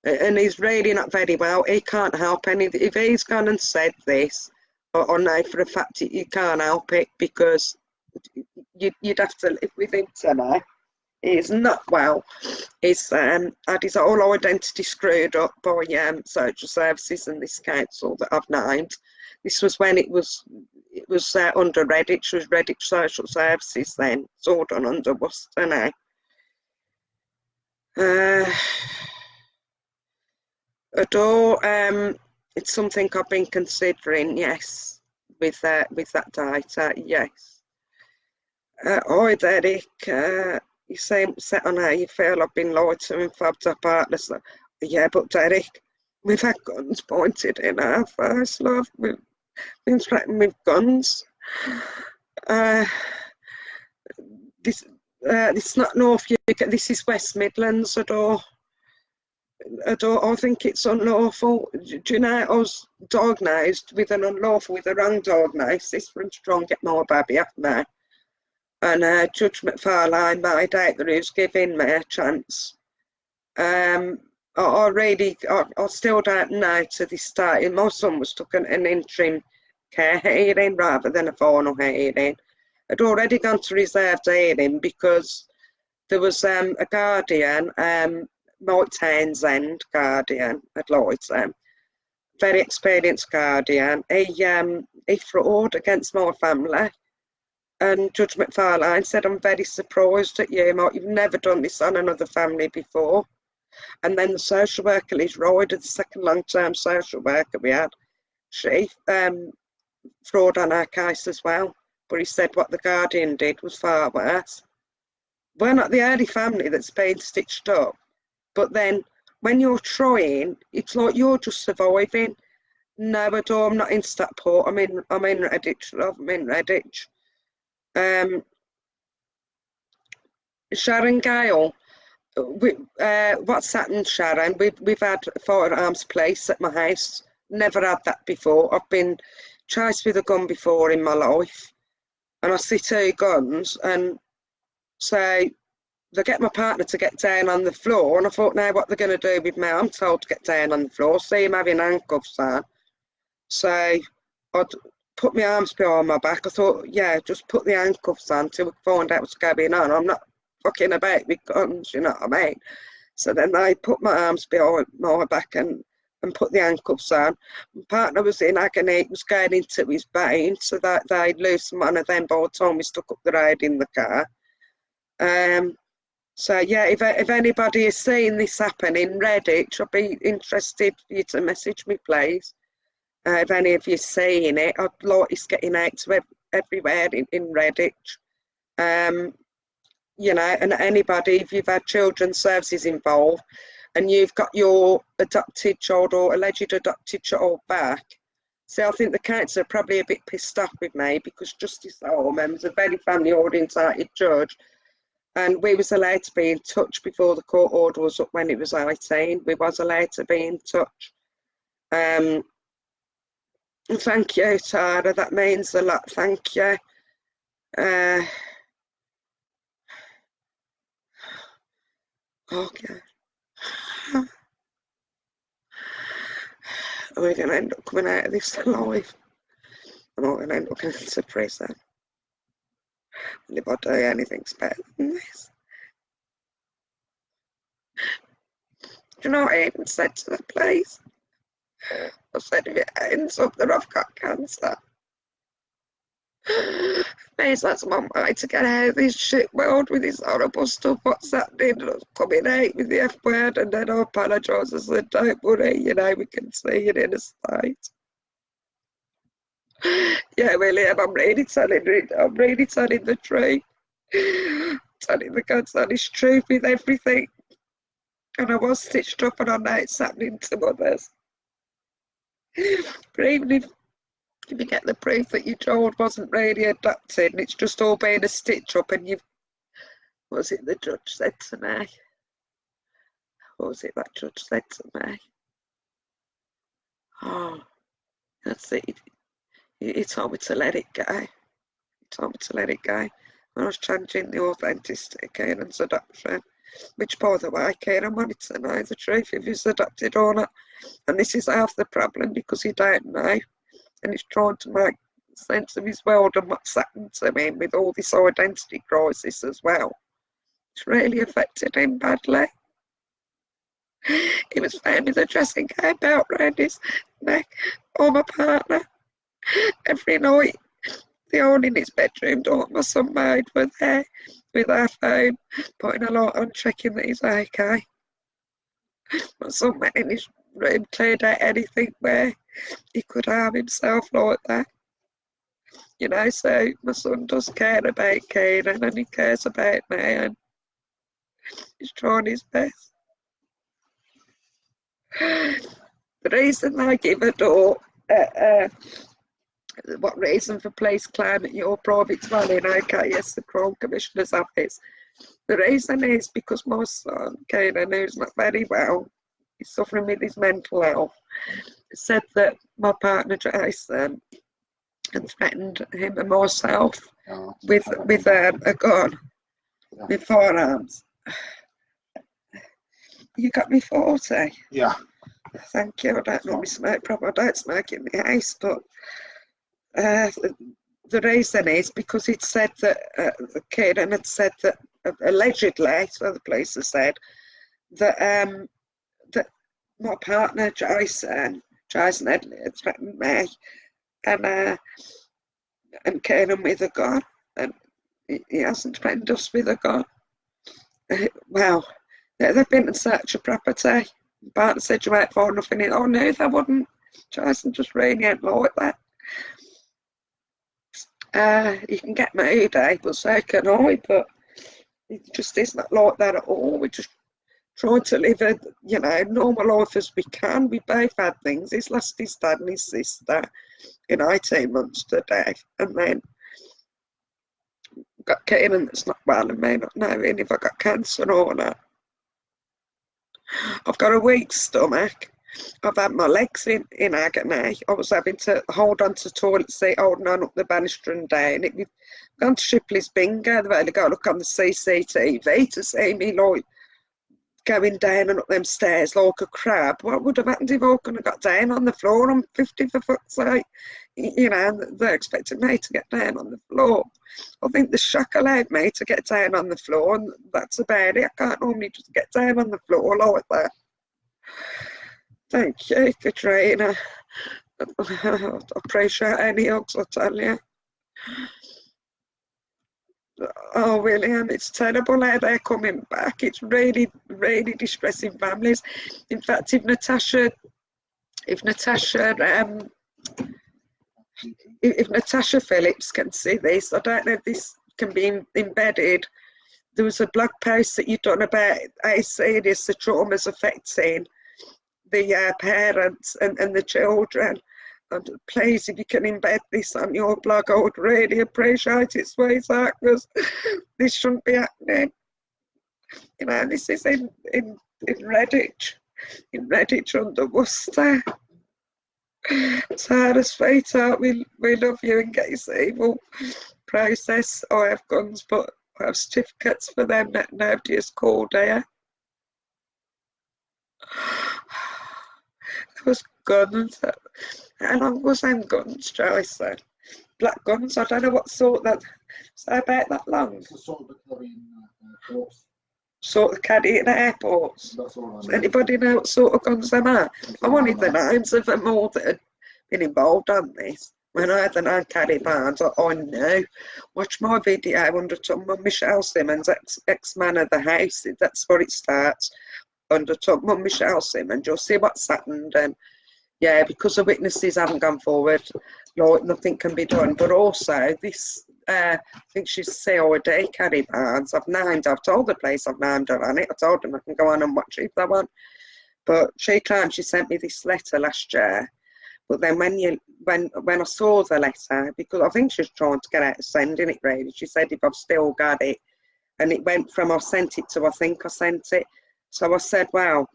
and he's really not very well. He can't help anything. If he's gone and said this, or know for a fact you can't help it because you'd have to live with him tonight. He's not well. He's had his whole identity screwed up by social services and this council that I've named. This was when it was under Redditch, was Redditch Social Services then. It's all done under Worcester now. Adore, it's something I've been considering, yes, with that data, yes. Hi, Derek. You seem set on how you feel. I've been lied to and fobbed up heartless. Yeah, but Derek, we've had guns pointed in our face, love. We've been threatened with guns. This not North UK. This is West Midlands, Adore. I think it's unlawful. Do you know I was diagnosed with an unlawful, with a wrong diagnosis for him to try and get my baby off me. And Judge McFarlane made out that he was giving me a chance. I still don't know to this day. My son was took an interim care hearing rather than a final hearing. I'd already gone to reserved hearing because there was a guardian, Mike Townsend guardian at Lloyd's, very experienced guardian. He fought against my family. And Judge McFarlane said, I'm very surprised at you, Mike. You've never done this on another family before. And then the social worker, Liz Ryder, the second long-term social worker we had, she fraud on our case as well. But he said what the guardian did was far worse. We're not the only family that's been stitched up. But then when you're trying, it's like you're just surviving. No, Adore, I'm not in Stockport. I'm in Redditch, love. I'm in Redditch. Sharon Gale, what's happened, Sharon? We've had firearms police at my house. Never had that before. I've been chased with a gun before in my life, and I see two guns, and so they get my partner to get down on the floor, and I thought, now what they're going to do with me? I'm told to get down on the floor. See him having handcuffs on, so I'd put my arms behind my back. I thought, yeah, just put the handcuffs on till we find out what's going on. I'm not fucking about with guns, you know what I mean? So then they put my arms behind my back and put the handcuffs on. My partner was in agony, it was going into his veins, so that they loosened one of them by the time we stuck up the road in the car. So yeah, if anybody is seeing this happen in Redditch, I'd be interested for you to message me, please. If any of you seeing it, I'd like it's getting out to everywhere in Redditch. You know, and anybody, if you've had children's services involved and you've got your adopted child or alleged adopted child back, see, I think the council are probably a bit pissed off with me because Justice Holman was a very family orientated judge, and we was allowed to be in touch before the court order was up when it was 18. We was allowed to be in touch. Thank you, Tara. That means a lot. Thank you. Okay. Are we going to end up coming out of this alive? I'm not going to end up going to prison. And if I do, anything's better than this. Do you know what I even said to the police? I said, if it ends up that I've got cancer, please, that's my way to get out of this shit world with this horrible stuff. What's happening? And I was coming out with the F word, and then I apologised. I said, don't worry, you know, we can see it in a state. Yeah, William, I'm really telling the truth. Telling the God's honest truth with everything. And I was stitched up and I know it's happening to others. But even if you get the proof that your child wasn't really adopted and it's just all been a stitch up and you've, what was it the judge said to me? What was it that judge said to me? Oh, that's it. He told me to let it go. He told me to let it go. When I was changing the authenticity of Keenan's adoption, which, by the way, Keenan wanted to know the truth if he's adopted or not. And this is half the problem because he don't know. And he's trying to make sense of his world and what's happened to him with all this identity crisis as well. It's really affected him badly. He was found with a dressing gown belt around his neck, or my partner. Every night, the hole in his bedroom door, my son made were there with our phone, putting a light on, checking that he's okay. My son went in his room, cleared out anything where he could harm himself like that. You know, so my son does care about Keenan and he cares about me and he's trying his best. The reason I give a door, what reason for police claim at your private dwelling? Okay, yes, the Crown Commissioner's Office. The reason is because my son, Keenan, who's not very well, he's suffering with his mental health, said that my partner Jason had threatened him and myself with a gun, with firearms. You got me 40? Yeah. Thank you. I don't normally smoke, probably I don't smoke in the house, but the reason is because it said that the Keenan had said that allegedly, so the police have said, that that my partner Jason had threatened me and Keenan with a gun, and he hasn't threatened us with a gun. Well, they've been to search a property. My partner said you might find nothing in it. Oh no, they wouldn't. Jason just really ain't like that. You can get moody, but so can I, but it just is not like that at all. We're just trying to live a, you know, normal life as we can. We both had things. He's lost his dad and his sister in 18 months to death, and then got Keenan that's not well and may not knowing if I got cancer or not. I've got a weak stomach. I've had my legs in agony. I was having to hold on to the toilet seat, holding on up the banister and down. We've gone to Shipley's Bingo. They've only got to look on the CCTV to see me like going down and up them stairs like a crab. What would have happened if I couldn't have got down on the floor? I'm 50 for fuck's sake. You know, they're expecting me to get down on the floor. I think the shock allowed me to get down on the floor, and that's about it. I can't normally just get down on the floor like that. Thank you, Katrina. I appreciate any hugs, I tell you. Oh, William, it's terrible how they're coming back. It's really, really distressing families. In fact, if Natasha Phillips can see this, I don't know if this can be embedded. There was a blog post that you've done about how serious the trauma's affecting the parents and the children. And please, if you can embed this on your blog, I would really appreciate it, sweetheart, because this shouldn't be happening. You know, this is in Redditch, under Worcester. Sarah, sweetheart, we love you in case evil process. I have guns, but I have certificates for them that nobody has called here. There was guns. How long was them guns, Joyce? Black guns, I don't know what sort that. So about that long. It's the sort of carrying airports. Sort of caddy at airports. That's all I Does know. anybody know what sort of guns them are? That's I all wanted know. the names of them all that had been involved on this. When I had the name Caddy Barnes, I knew. Watch my video under Michelle Simmons, ex-man of the house. That's where it starts. Under Michelle Simmons, you'll see what's happened. And yeah, because the witnesses haven't gone forward, like, nothing can be done. But also, this, I think she's COD, Caddy Barnes. I've told the police I've named her on it. I told them I can go on and watch it if they want. But she claimed she sent me this letter last year. But then when I saw the letter, because I think she was trying to get out of sending it really, she said if I've still got it, and it went from I sent it to I think I sent it. So I said, well,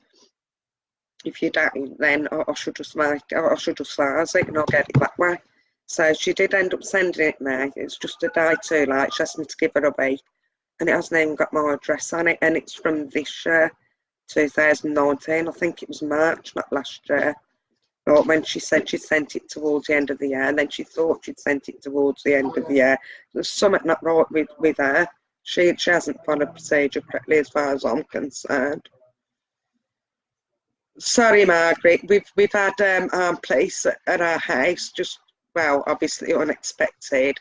if you don't, then I should just size it and I'll get it that way. So she did end up sending it now. It's just a day too late. She asked me to give her a week, and it hasn't even got my address on it, and it's from this year, 2019. I think it was March, not last year. Or when she said she sent it towards the end of the year, and then she thought she'd sent it towards the end of the year. There's something not right with her. She hasn't followed procedure correctly as far as I'm concerned. Sorry, Margaret. We've had armed police at our house. Just, well, obviously unexpected.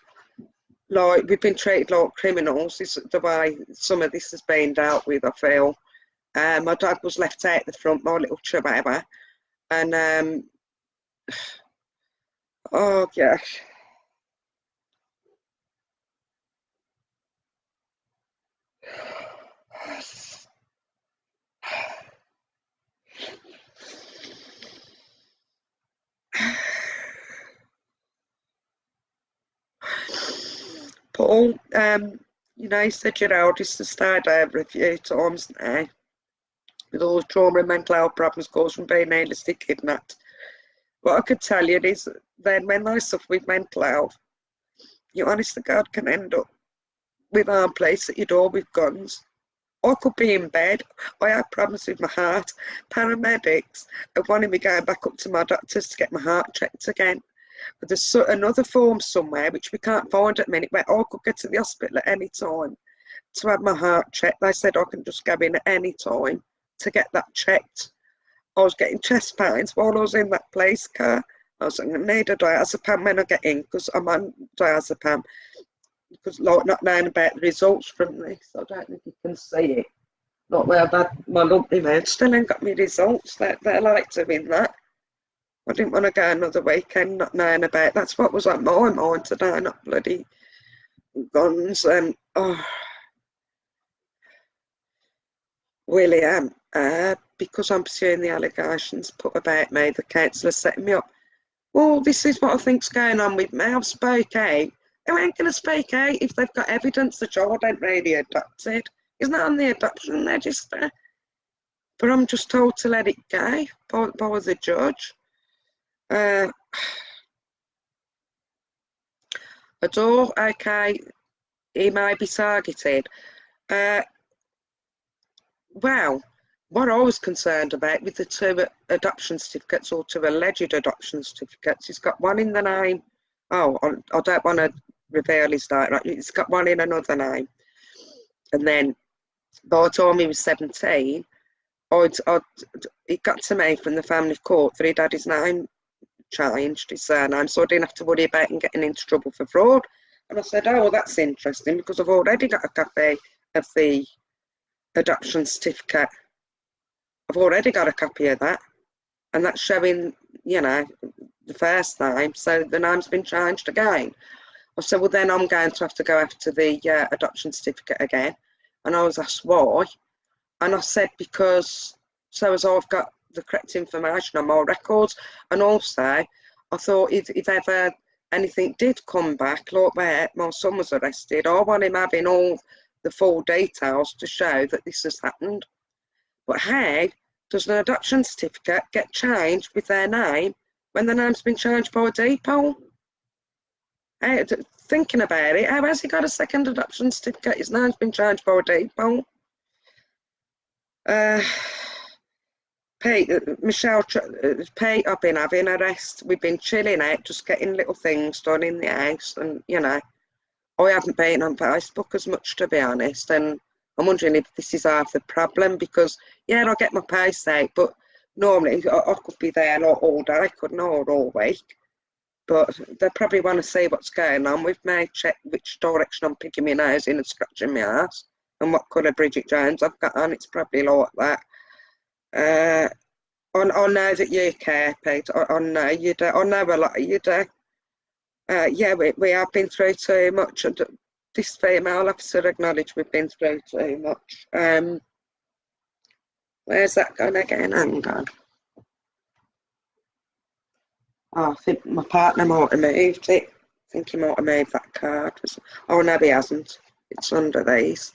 Like, we've been treated like criminals. This is the way some of this has been dealt with, I feel. My dad was left out the front, my little chihuahua, and oh gosh. Paul, you know, you said your eldest has stayed over a few times now with all the trauma and mental health problems caused from being needlessly kidnapped. What I could tell you is then when they suffer with mental health, you honest to God can end up with armed police at your door with guns. I could be in bed. I have problems with my heart. Paramedics are wanting me going back up to my doctors to get my heart checked again. But there's another form somewhere which we can't find at the minute where I could get to the hospital at any time to have my heart checked. They said I can just go in at any time to get that checked. I was getting chest pains while I was in that police car. I was going to need a diazepam when I get in because I'm on diazepam. Because, like, not knowing about the results from this, I don't know if you can see it. Not where I've had my lovely man still ain't got me results. They're like doing that. I didn't want to go another weekend not knowing about. That's what was on my mind today, not bloody guns. And William, because I'm pursuing the allegations put about me, the councillor setting me up. Well, this is what I think's going on with me. I've spoke out. They ain't going to speak out if they've got evidence the child ain't really adopted. It's not on the adoption register. But I'm just told to let it go by the judge. Adore, okay, he may be targeted. Well, what I was concerned about with the two adoption certificates or two alleged adoption certificates, he's got one in the name. Oh, I don't want to reveal his name. Right? He's got one in another name. And then by the time he was 17, it got to me from the family court that he'd had his name changed, his surname, so I didn't have to worry about him getting into trouble for fraud. And I said, oh, well, that's interesting because I've already got a copy of the adoption certificate. I've already got a copy of that. And that's showing, you know, the first name. So the name's been changed again. I said, well, then I'm going to have to go after the adoption certificate again. And I was asked why. And I said, because so as I've got the correct information on my records. And also, I thought if ever anything did come back, like where my son was arrested, I want him having all the full details to show that this has happened. But how does an adoption certificate get changed with their name when the name's been changed by a depot? Thinking about it, how has he got a second adoption certificate? His name's been changed by a depot. Pete, Michelle, Pete, I've been having a rest. We've been chilling out, just getting little things done in the house. And, you know, I haven't been on Facebook as much, to be honest. And I'm wondering if this is half the problem because, yeah, I get my posts out, but normally I could be there like all day, couldn't I, or all week. But they probably want to see what's going on with me, check which direction I'm picking my nose in and scratching my ass and what colour Bridget Jones I've got on. It's probably like that. I know that you care, Pete. I know you do. I know a lot of you do. Yeah, we have been through too much. And this female officer acknowledged we've been through too much. Where's that gone again? Hang on. Oh, I think my partner might have moved it. I think he might have moved that card. Oh, no, he hasn't. It's under these.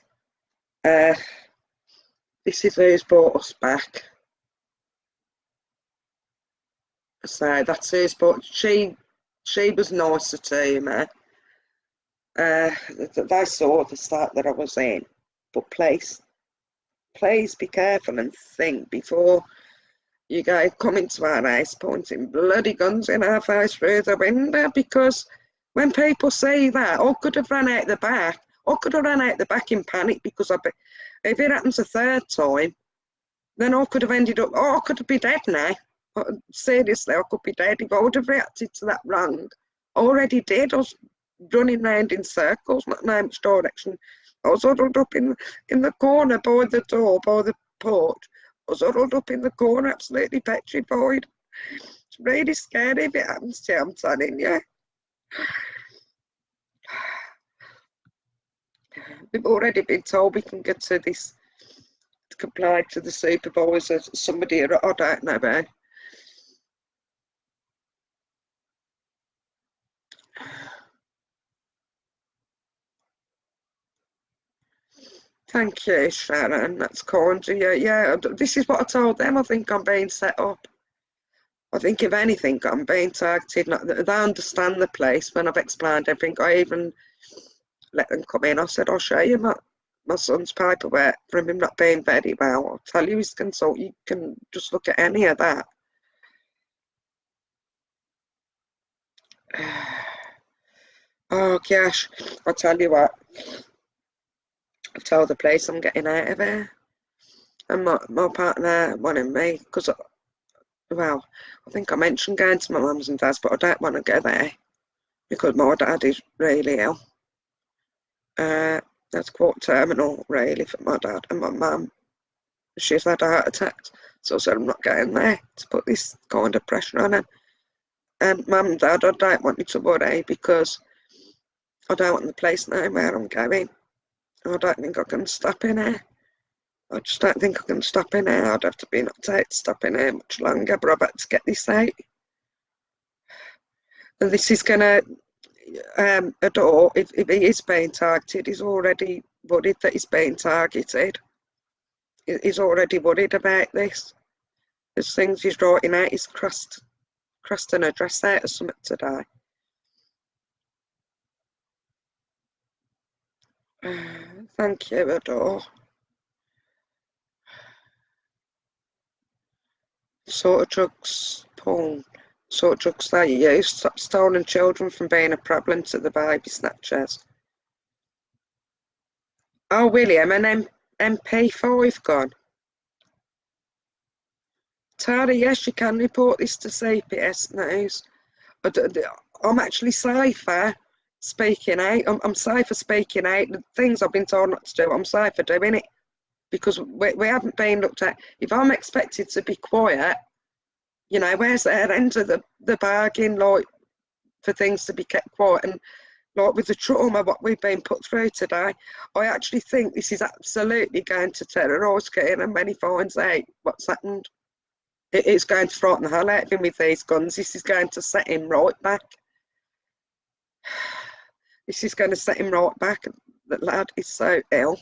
This is who's brought us back. So that's who's brought. She was nicer to me. They saw the start that I was in, but please be careful and think before you go come into our house pointing bloody guns in our face through the window, because when people see that, I could have run out the back. I could have run out the back in panic because if it happens a third time, then I could have ended up, I could be dead now. Seriously, I could be dead if I would have reacted to that wrong. I already did. I was running round in circles, not knowing which direction. I was huddled up in the corner by the door, by the porch. I was huddled up in the corner, absolutely petrified. It's really scary if it happens to you, I'm telling you. We've already been told we can get to this, to comply to the supervisor, somebody, I don't know where. Thank you, Sharon. That's kind of you. Yeah, this is what I told them. I think I'm being set up. I think if anything, I'm being targeted. They understand the place when I've explained everything. I even let them come in. I said, I'll show you my son's paperwork from him not being very well. I'll tell you his consult. You can just look at any of that. Oh, gosh. I'll tell you what. I've told the police I'm getting out of here. And my partner wanted me, because, well, I think I mentioned going to my mum's and dad's, but I don't want to go there because my dad is really ill. That's quite terminal, really, for my dad. And my mum, she's had a heart attack. So I said, I'm not going there to put this kind of pressure on him. And mum and dad, I don't want you to worry because I don't want the place knowing where I'm going. I don't think I can stop in here. I just don't think I can stop in here. I'd have to be knocked out to stop in here much longer, but I've had to get this out. And this is going to, Adore, if he is being targeted, he's already worried that he's being targeted. He's already worried about this. There's things he's writing out. He's crossed an address out or something today. Thank you, Adore. Sort of drugs, porn, sort of drugs they use, stop stolen children from being a problem to the baby snatchers. Oh, William, an MP5 gone. Tara, yes, you can report this to CPS News. I'm actually safer speaking out. I'm safer speaking out. The things I've been told not to do, I'm safer doing it because we haven't been looked at. If I'm expected to be quiet, you know, where's the end of the bargain, like, for things to be kept quiet? And like with the trauma what we've been put through today, I actually think this is absolutely going to terrorise Keane, and when he finds out what's happened, it's going to frighten the hell out of him with these guns. This is going to set him right back. This is going to set him right back. That lad is so ill.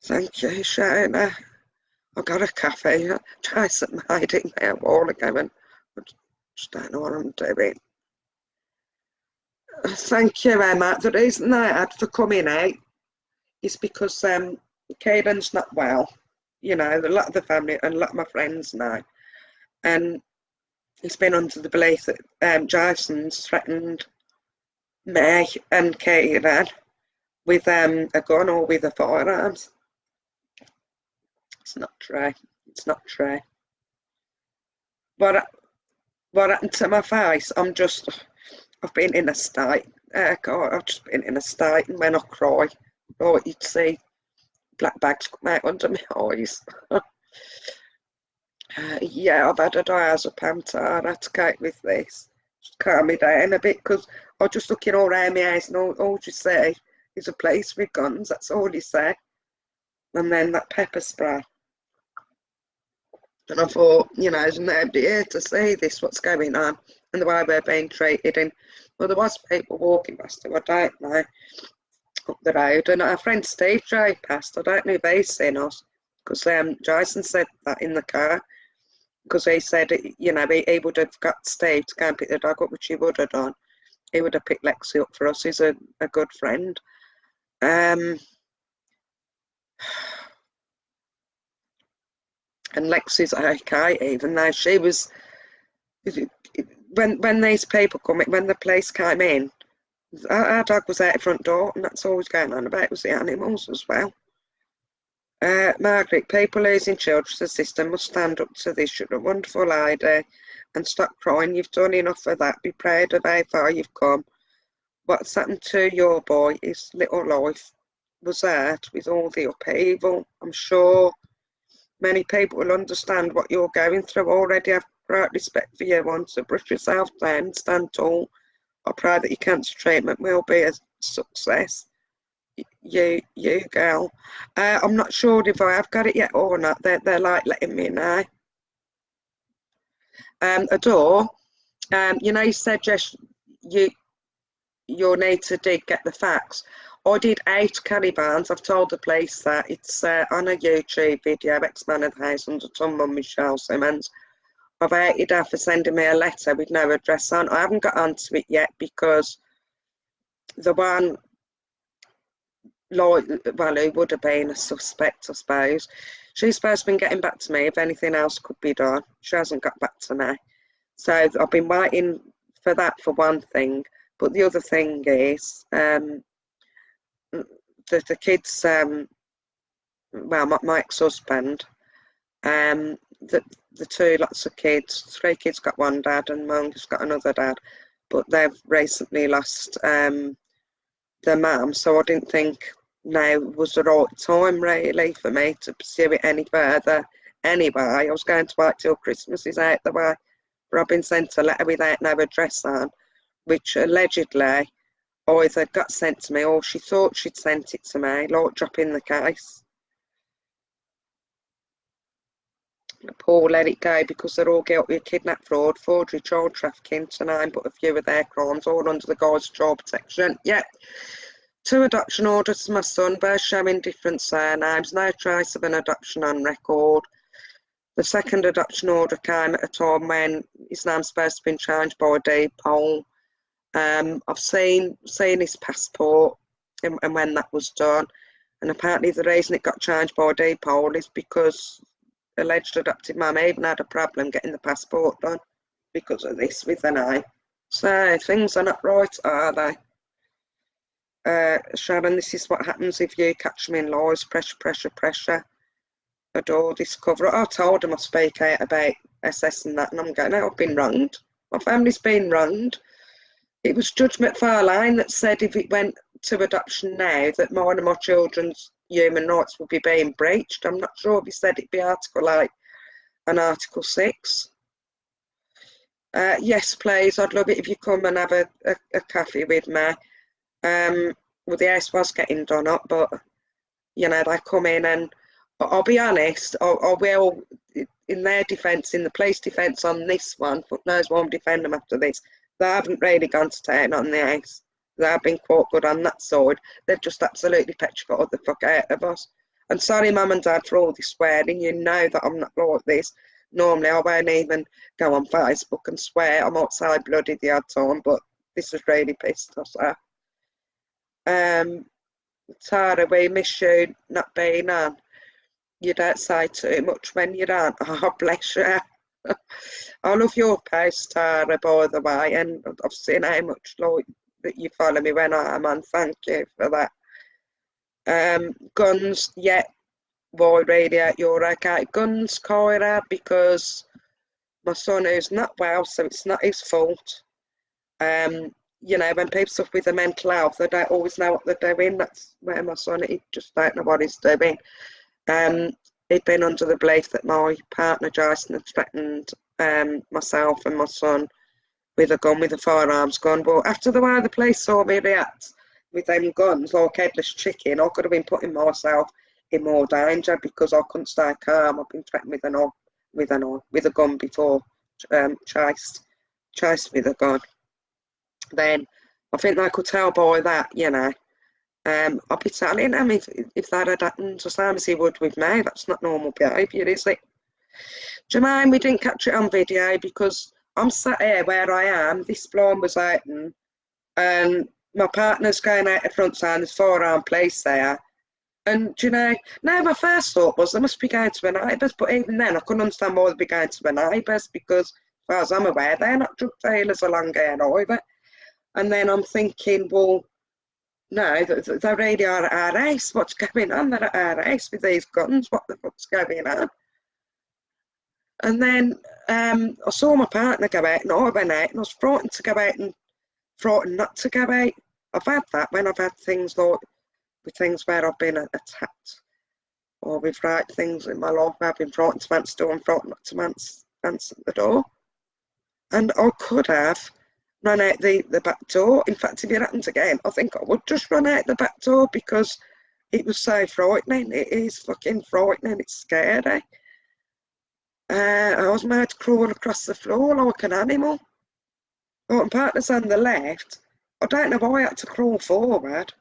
Thank you, Shona. I got a cafe. Jason made it there a while ago and I just don't know what I'm doing. Thank you, Emma. The reason I had for coming out is because Caden's not well. You know, a lot of the family and a lot of my friends know. And he's been under the belief that Jason's threatened me and Caden with a gun or with a firearms. It's not true. It's not true. What happened to my face? I've been in a state. God, I've just been in a state, and when I cry, oh, you'd see black bags come out under my eyes. Yeah, I've had a diazepam, so I had to cope with this. Just calm me down a bit, because I'm just looking all around my house, and all you see is a place with guns. That's all you see. And then that pepper spray. And I thought, you know, there's nobody here to see this, what's going on, and the way we're being treated. And well, there was people walking past who I don't know up the road, and our friend Steve drove past. I don't know if he's seen us, because Jason said that in the car, because he said, you know, he would have got Steve to go and pick the dog up, which he would have done. He would have picked Lexi up for us. He's a good friend. And Lexi's okay, even though she was, when these people come in, when the police came in, our dog was out the front door, and that's all was going on about was the animals as well. Margaret, people losing children to the system must stand up to this. You're a wonderful lady, and stop crying. You've done enough of that. Be proud of how far you've come. What's happened to your boy, his little life, was hurt with all the upheaval. I'm sure many people will understand what you're going through already. Have great respect for you. Want to brush yourself down, stand tall. I pray that your cancer treatment will be a success. You girl. I'm not sure if I have got it yet or not. They're like letting me know. Adore. You know, you said just you'll need to get the facts. I did 8 carry-bans. I've told the police that. It's on a YouTube video, ex-man of the house under ton mum Michelle Simmons. I've hated her for sending me a letter with no address on. I haven't got onto it yet because the one, like, well, who would have been a suspect, I suppose, she's supposed to be getting back to me if anything else could be done. She hasn't got back to me. So I've been waiting for that for one thing. But the other thing is, the kids, well, my ex-husband, the 2 lots of kids, 3 kids got one dad and mum's got another dad, but they've recently lost their mum, so I didn't think now was the right time really for me to pursue it any further. Anyway, I was going to wait till Christmas is out the way, but I've been sent a letter without no address on, which allegedly either got sent to me or she thought she'd sent it to me, like dropping the case. Paul let it go because they're all guilty of kidnap, fraud, forgery, child trafficking, to name but a few of their crimes, all under the guise of child protection. Yep. 2 adoption orders to my son, both showing different surnames, no trace of an adoption on record. The second adoption order came at a time when his name's supposed to have been changed by a deed poll. I've seen his passport and when that was done, and apparently the reason it got changed by a deed poll is because alleged adopted mum even had a problem getting the passport done because of this with an eye. So things are not right, are they? Sharon, this is what happens if you catch me in lies. Pressure, pressure, pressure. Adore this cover. I told him I speak out about SS and that, and I'm going, I've been wronged. My family's been wronged. It was Judge McFarlane that said if it went to adoption now, that mine and my children's human rights would be being breached. I'm not sure if he said it'd be Article 8 and Article 6. Yes, please. I'd love it if you come and have a coffee with me. Well, the house was getting done up, but, you know, they come in and I'll be honest, I will, in their defence, in the police defence on this one, but knows why I'm defending them after this, they haven't really gone to town on the house. They have been quite good on that side. They've just absolutely petrified the fuck out of us. And sorry, Mum and Dad, for all this swearing. You know that I'm not like this. Normally, I won't even go on Facebook and swear. I might say bloody the odd time, but this has really pissed us off. Tara, we miss you not being on. You don't say too much when you're on. Oh, bless you. I love your post, Tara, by the way, and I've seen how much like that you follow me when I am on. Thank you for that. Guns, yeah, boy, radio, you're okay. Guns, Kyra, because my son who's not well, so it's not his fault. You know, when people suffer with a mental health, they don't always know what they're doing. That's where my son, he just don't know what he's doing. He'd been under the belief that my partner Jason had threatened myself and my son with a gun, with a firearms gun. But after the way the police saw me react with them guns like headless chicken, I could have been putting myself in more danger because I couldn't stay calm. I've been threatened with a gun before, chased with a gun. Then I think they could tell by that, you know. I'll be telling him if that had happened, the same as he would with me. That's not normal behaviour, is it? Jermaine, we didn't catch it on video because I'm sat here where I am. This blind was open, and my partner's going out the front saying there's firearm police there. And, you know, no, my first thought was they must be going to the neighbours, but even then I couldn't understand why they'd be going to the neighbours because, as far as I'm aware, they're not drug dealers along here either. And then I'm thinking, well, no, they really are at our house. What's going on? They're at our house with these guns. What the fuck's going on? And then I saw my partner go out and I went out and I was frightened to go out and frightened not to go out. I've had that when I've had things like, with things where I've been attacked or with right things in my life where I've been frightened to answer the door and frightened not to answer the door. And I could have run out the back door. In fact, if it happens again, I think I would just run out the back door because it was so frightening. It is fucking frightening. It's scary. I was made to crawl across the floor like an animal. My partner's on the left. I don't know why I had to crawl forward,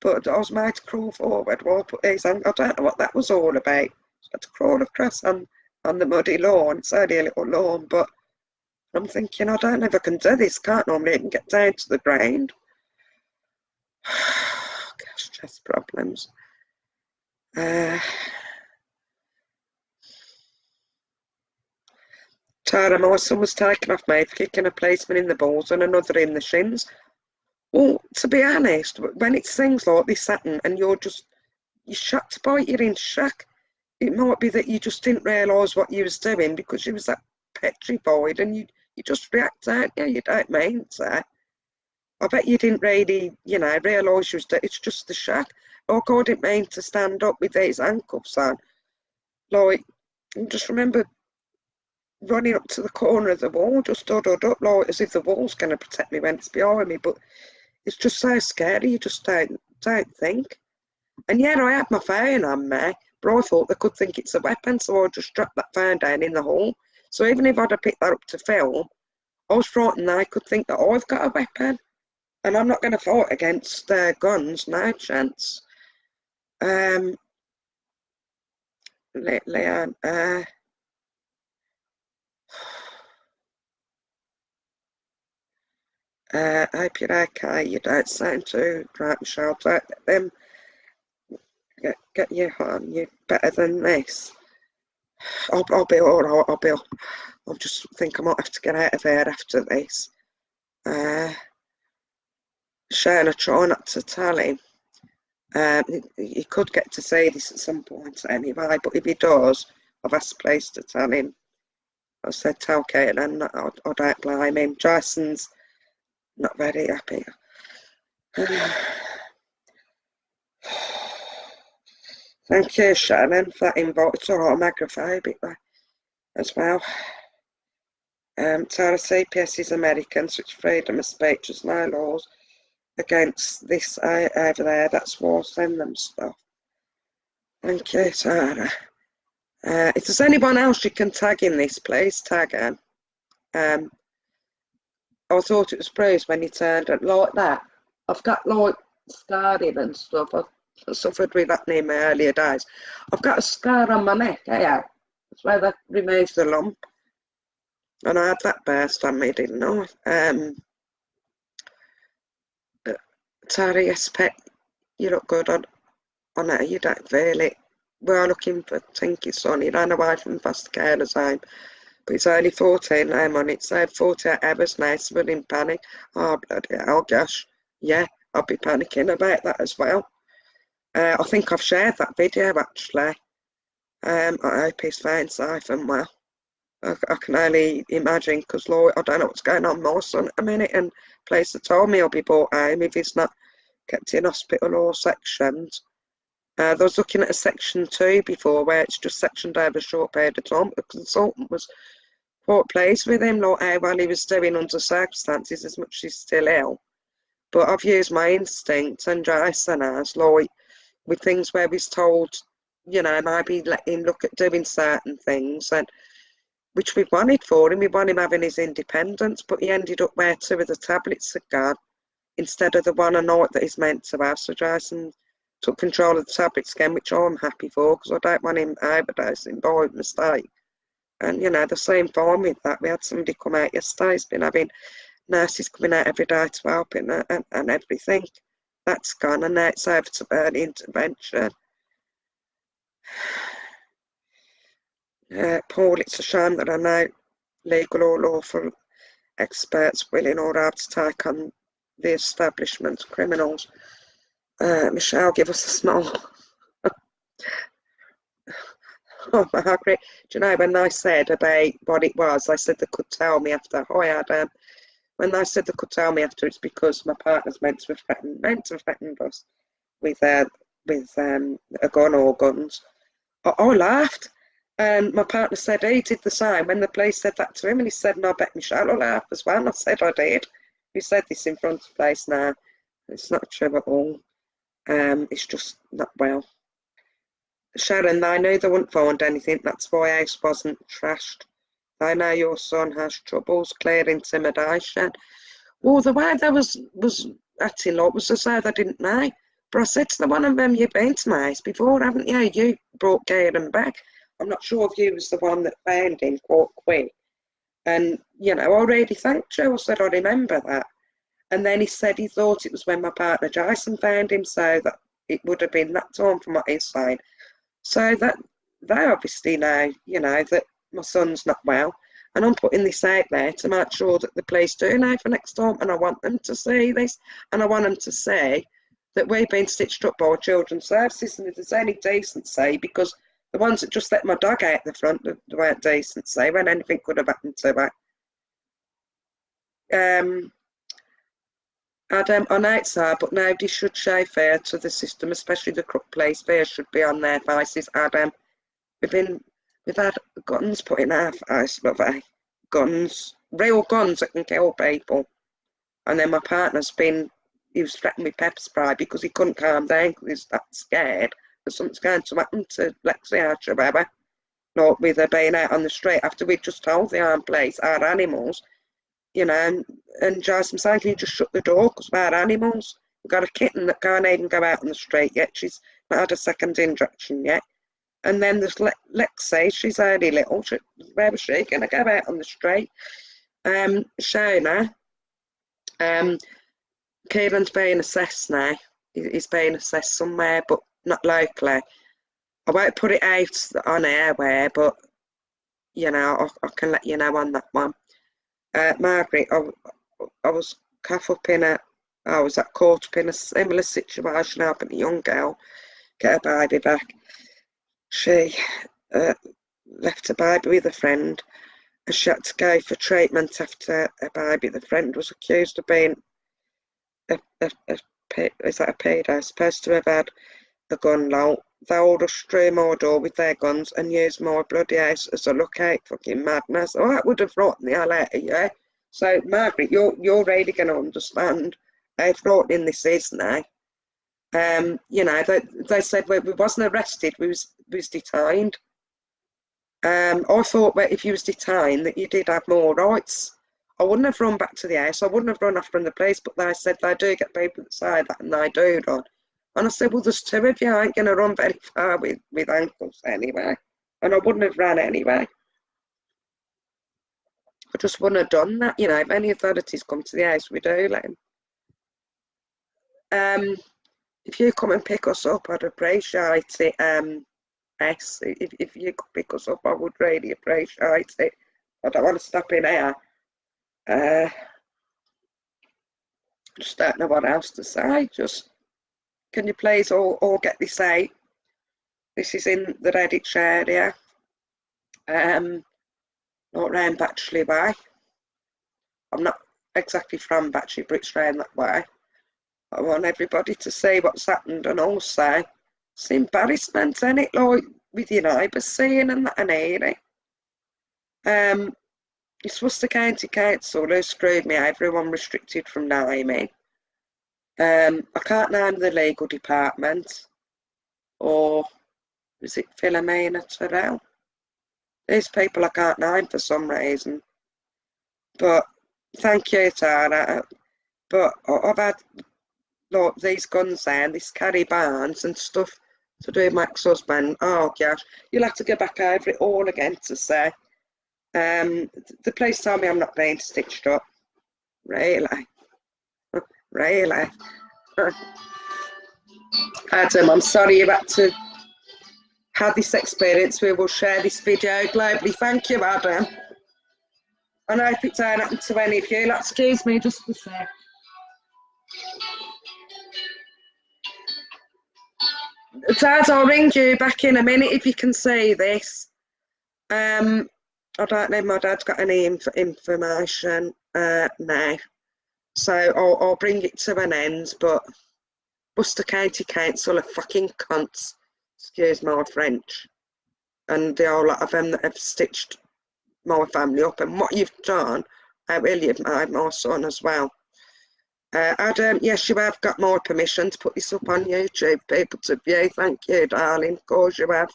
but I was made to crawl forward while I put these on. I don't know what that was all about. I had to crawl across on the muddy lawn. It's only a little lawn, but I'm thinking, I don't know if I can do this. Can't normally even get down to the ground. Gosh, chest problems. Tara, my son was taken off me for kicking a policeman in the balls and another in the shins. Well, to be honest, when it's things like this happen and you're shocked by it, you're in shock. It might be that you just didn't realise what you was doing because you was that petrified and you just react, don't you? You don't mean to. I bet you didn't really, you know, realise you was doing. It's just the shock. Oh, God, I didn't mean to stand up with these handcuffs on. Like, I just remember running up to the corner of the wall, just huddled up, like as if the wall's going to protect me when it's behind me. But it's just so scary. You just don't think. And yeah, I had my phone on me, but I thought they could think it's a weapon, so I just dropped that phone down in the hall. So even if I'd have picked that up to film, I was frightened they could think that I've got a weapon, and I'm not going to fight against guns, no chance. Leanne, I hope you're okay. You don't sound too right, Michelle. Don't let them get you on. You're better than this. I'll be all right. I just think I might have to get out of here after this. Shane, I try not to tell him. He could get to say this at some point anyway, but if he does, I've asked the police to tell him I said, tell Caitlin that I don't blame him. Jason's not very happy. Thank you, Shannon, for that invite. It's all right, I'm agoraphobic though, as well. Tara CPS is American, so it's freedom of speech. There's no laws against this over there. That's war. Send them stuff. Thank you, Tara. If there's anyone else you can tag in this, please tag him. I thought it was Bruce when he turned it like that. I've got like scarring and stuff. I suffered with that in my earlier days. I've got a scar on my neck, here. That's where they removed the lump. And I had that burst on me, didn't I? Tara, yes, pet, you look good on know you don't feel it. We're looking for Tinky's son. He ran away from foster carer's home. But he's only 14 now, man. It's 48 hours now, so we're in panic. Oh, bloody hell, gosh. Yeah, I'll be panicking about that as well. I think I've shared that video, actually. I hope he's fine, safe and well. I can only imagine, because, Lord, I don't know what's going on with my son at a minute, and police have told me he'll be brought home if he's not kept in hospital or sectioned. I was looking at a section 2 before, where it's just sectioned over a short period of time. The consultant was quite pleased with him, like how well he was doing under circumstances, as much as he's still ill. But I've used my instinct, and Jason has, like, with things where he's told, you know, maybe let him look at doing certain things, and which we wanted for him. We want him having his independence, but he ended up where 2 of the tablets had gone instead of the one a night that he's meant to have. So Jason took control of the tablets again, which I'm happy for, because I don't want him overdosing by mistake. And, you know, the same fine with that. We had somebody come out yesterday. He's been having nurses coming out every day to help him and everything. That's gone, and now it's over to early intervention. Paul, it's a shame that I know legal or lawful experts willing or able to take on the establishment criminals. Michelle, give us a smile. Oh, Margaret, do you know when they said about what it was, they said they could tell me after. Hi, Adam. When they said they could tell me after, it's because my partner's meant to have threatened us with a gun or guns. I laughed, and my partner said he did the same when the police said that to him, and he said, "No, I bet Michelle will laugh as well." And I said, "I did." He said this in front of the police now. It's not true at all. It's just not well. Sharon, I know they wouldn't find anything. That's why house wasn't trashed. I know your son has troubles, clear intimidation. Well, the way they was acting like was as though they didn't know. But I said to the one of them, you've been to my house before, haven't you? You brought Kieran back. I'm not sure if you was the one that found him quite quick. And, you know, I already thanked you. I said, I remember that. And then he said he thought it was when my partner Jason found him, so that it would have been that time from what he's saying. So that they obviously know, you know, that my son's not well. And I'm putting this out there to make sure that the police do know for next time. And I want them to see this. And I want them to say that we've been stitched up by Children's Services. And if there's any decency, because the ones that just let my dog out the front, they weren't decency when anything could have happened to her. Adam, I know it's hard, but nobody should show fear to the system, especially the crook police. Fear should be on their faces, Adam. We've had guns put in our face, lovey. Guns, real guns that can kill people. And then my partner's he was threatened with pepper spray because he couldn't calm down because he's that scared that something's going to happen to Lexi Archer, baby. Like with her being out on the street after we'd just told the armed police our animals, you know, and Jason saying, can you just shut the door because we're animals? We've got a kitten that can't even go out on the street yet. She's not had a second injection yet. And then there's Lexi, she's only little. Where was she going to go out on the street? Shona, Kieran's being assessed now. He's being assessed somewhere, but not locally. I won't put it out on airware, but, you know, I can let you know on that one. Margaret, I was caught up in a similar situation, helping a young girl get her baby back. She left her baby with a friend, and she had to go for treatment after a baby. The friend was accused of being is that a pedo? Supposed to have had a gun law. They all just strew my door with their guns and use my bloody house as a lookout. Fucking madness. Oh, that would have frightened the hell out of you. So, Margaret, you're really going to understand how frightening this is now. You know, they said we wasn't arrested, we was detained. I thought that if you was detained that you did have more rights. I wouldn't have run back to the house. I wouldn't have run off from the police, but they said they do get people that say that, and they do, Ron. And I said, well, there's two of you. I ain't going to run very far with ankles anyway. And I wouldn't have ran anyway. I just wouldn't have done that. You know, if any authorities come to the house, we do let them. If you come and pick us up, I'd appreciate it. If you could pick us up, I would really appreciate it. I don't want to stop in here. I just don't know what else to say. Just, can you please all get this out? This is in the Redditch area. Not round Batchley Way. I'm not exactly from Batchley, but it's round that way. I want everybody to see what's happened, and also it's embarrassment, isn't it? Like with your neighbours seeing and that and hearing. It's Worcester County Council who screwed me over. Everyone restricted from naming. I can't name the legal department, or is it Philomena Terrell? These people I can't name for some reason. But thank you, Tara. But I've had like these guns there, this carry barns and stuff to do with my ex-husband. Oh gosh, you'll have to go back over it all again to say. The police told me I'm not being stitched up. Really? Really? Adam, I'm sorry you had to have this experience. We will share this video globally. Thank you, Adam. I hope it don't happen to any of you. Excuse me just a sec. Dad, I'll ring you back in a minute if you can see this. I don't know if my dad's got any information now. So I'll bring it to an end, but Worcester County Council are fucking cunts. Excuse my French. And the whole lot of them that have stitched my family up, and what you've done, I really admire my son as well. Adam, yes, you have got my permission to put this up on YouTube, people to view. Thank you, darling. Of course you have.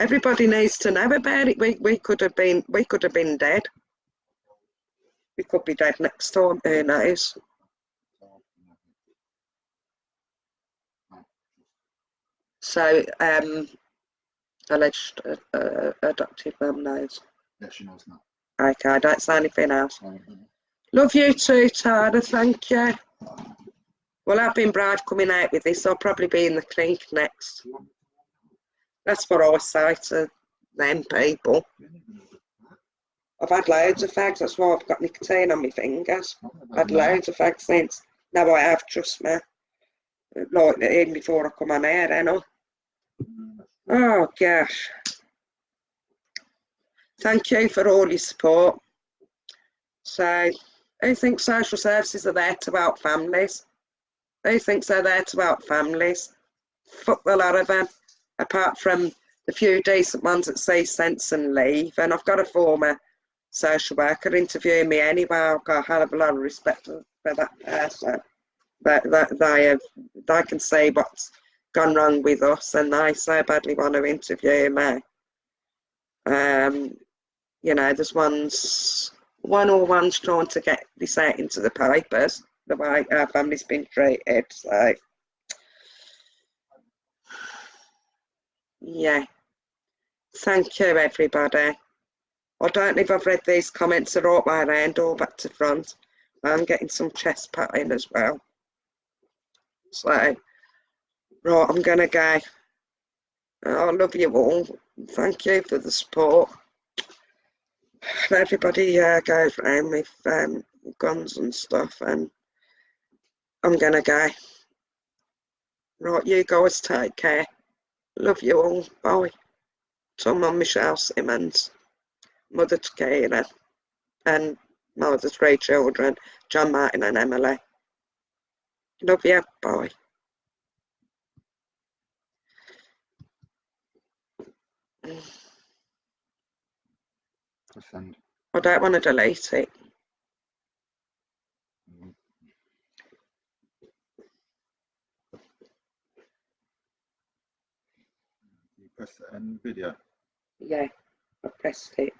Everybody needs to know about it. We could have been dead. We could be dead next time. Who knows? So, alleged adopted mum knows. Yeah, she knows now. Okay, I don't say anything else. Love you too, Tara. Thank you. Well, I've been brave coming out with this. I'll probably be in the clink next. That's what I say to them people. I've had loads of fags. That's why I've got nicotine on my fingers. I've had loads of fags since. Now I have, trust me. Like, even before I come on air, you know. Oh, gosh. Thank you for all your support. So, who thinks social services are there to help families? Who thinks they're there to help families? Fuck the lot of them. Apart from the few decent ones that say sense and leave. And I've got a former social worker interviewing me anyway. I've got a hell of a lot of respect for that person. They can say what's gone wrong with us, and they so badly want to interview me. You know, there's one or one's trying to get this out into the papers, the way our family's been treated. So, yeah. Thank you, everybody. I don't know if I've read these comments the right way around or back to front. I'm getting some chest patting as well. So, right, I'm going to go. I love you all. Thank you for the support. Everybody goes around with guns and stuff, and I'm going to go. Right, you guys take care. Love you all. Bye. To Mum Michelle Simmons. mother to Kayla, and mother's 3 children, John, Martin and Emily. Love you, bye. Send. I don't want to delete it. You press the end video. Yeah, I pressed it.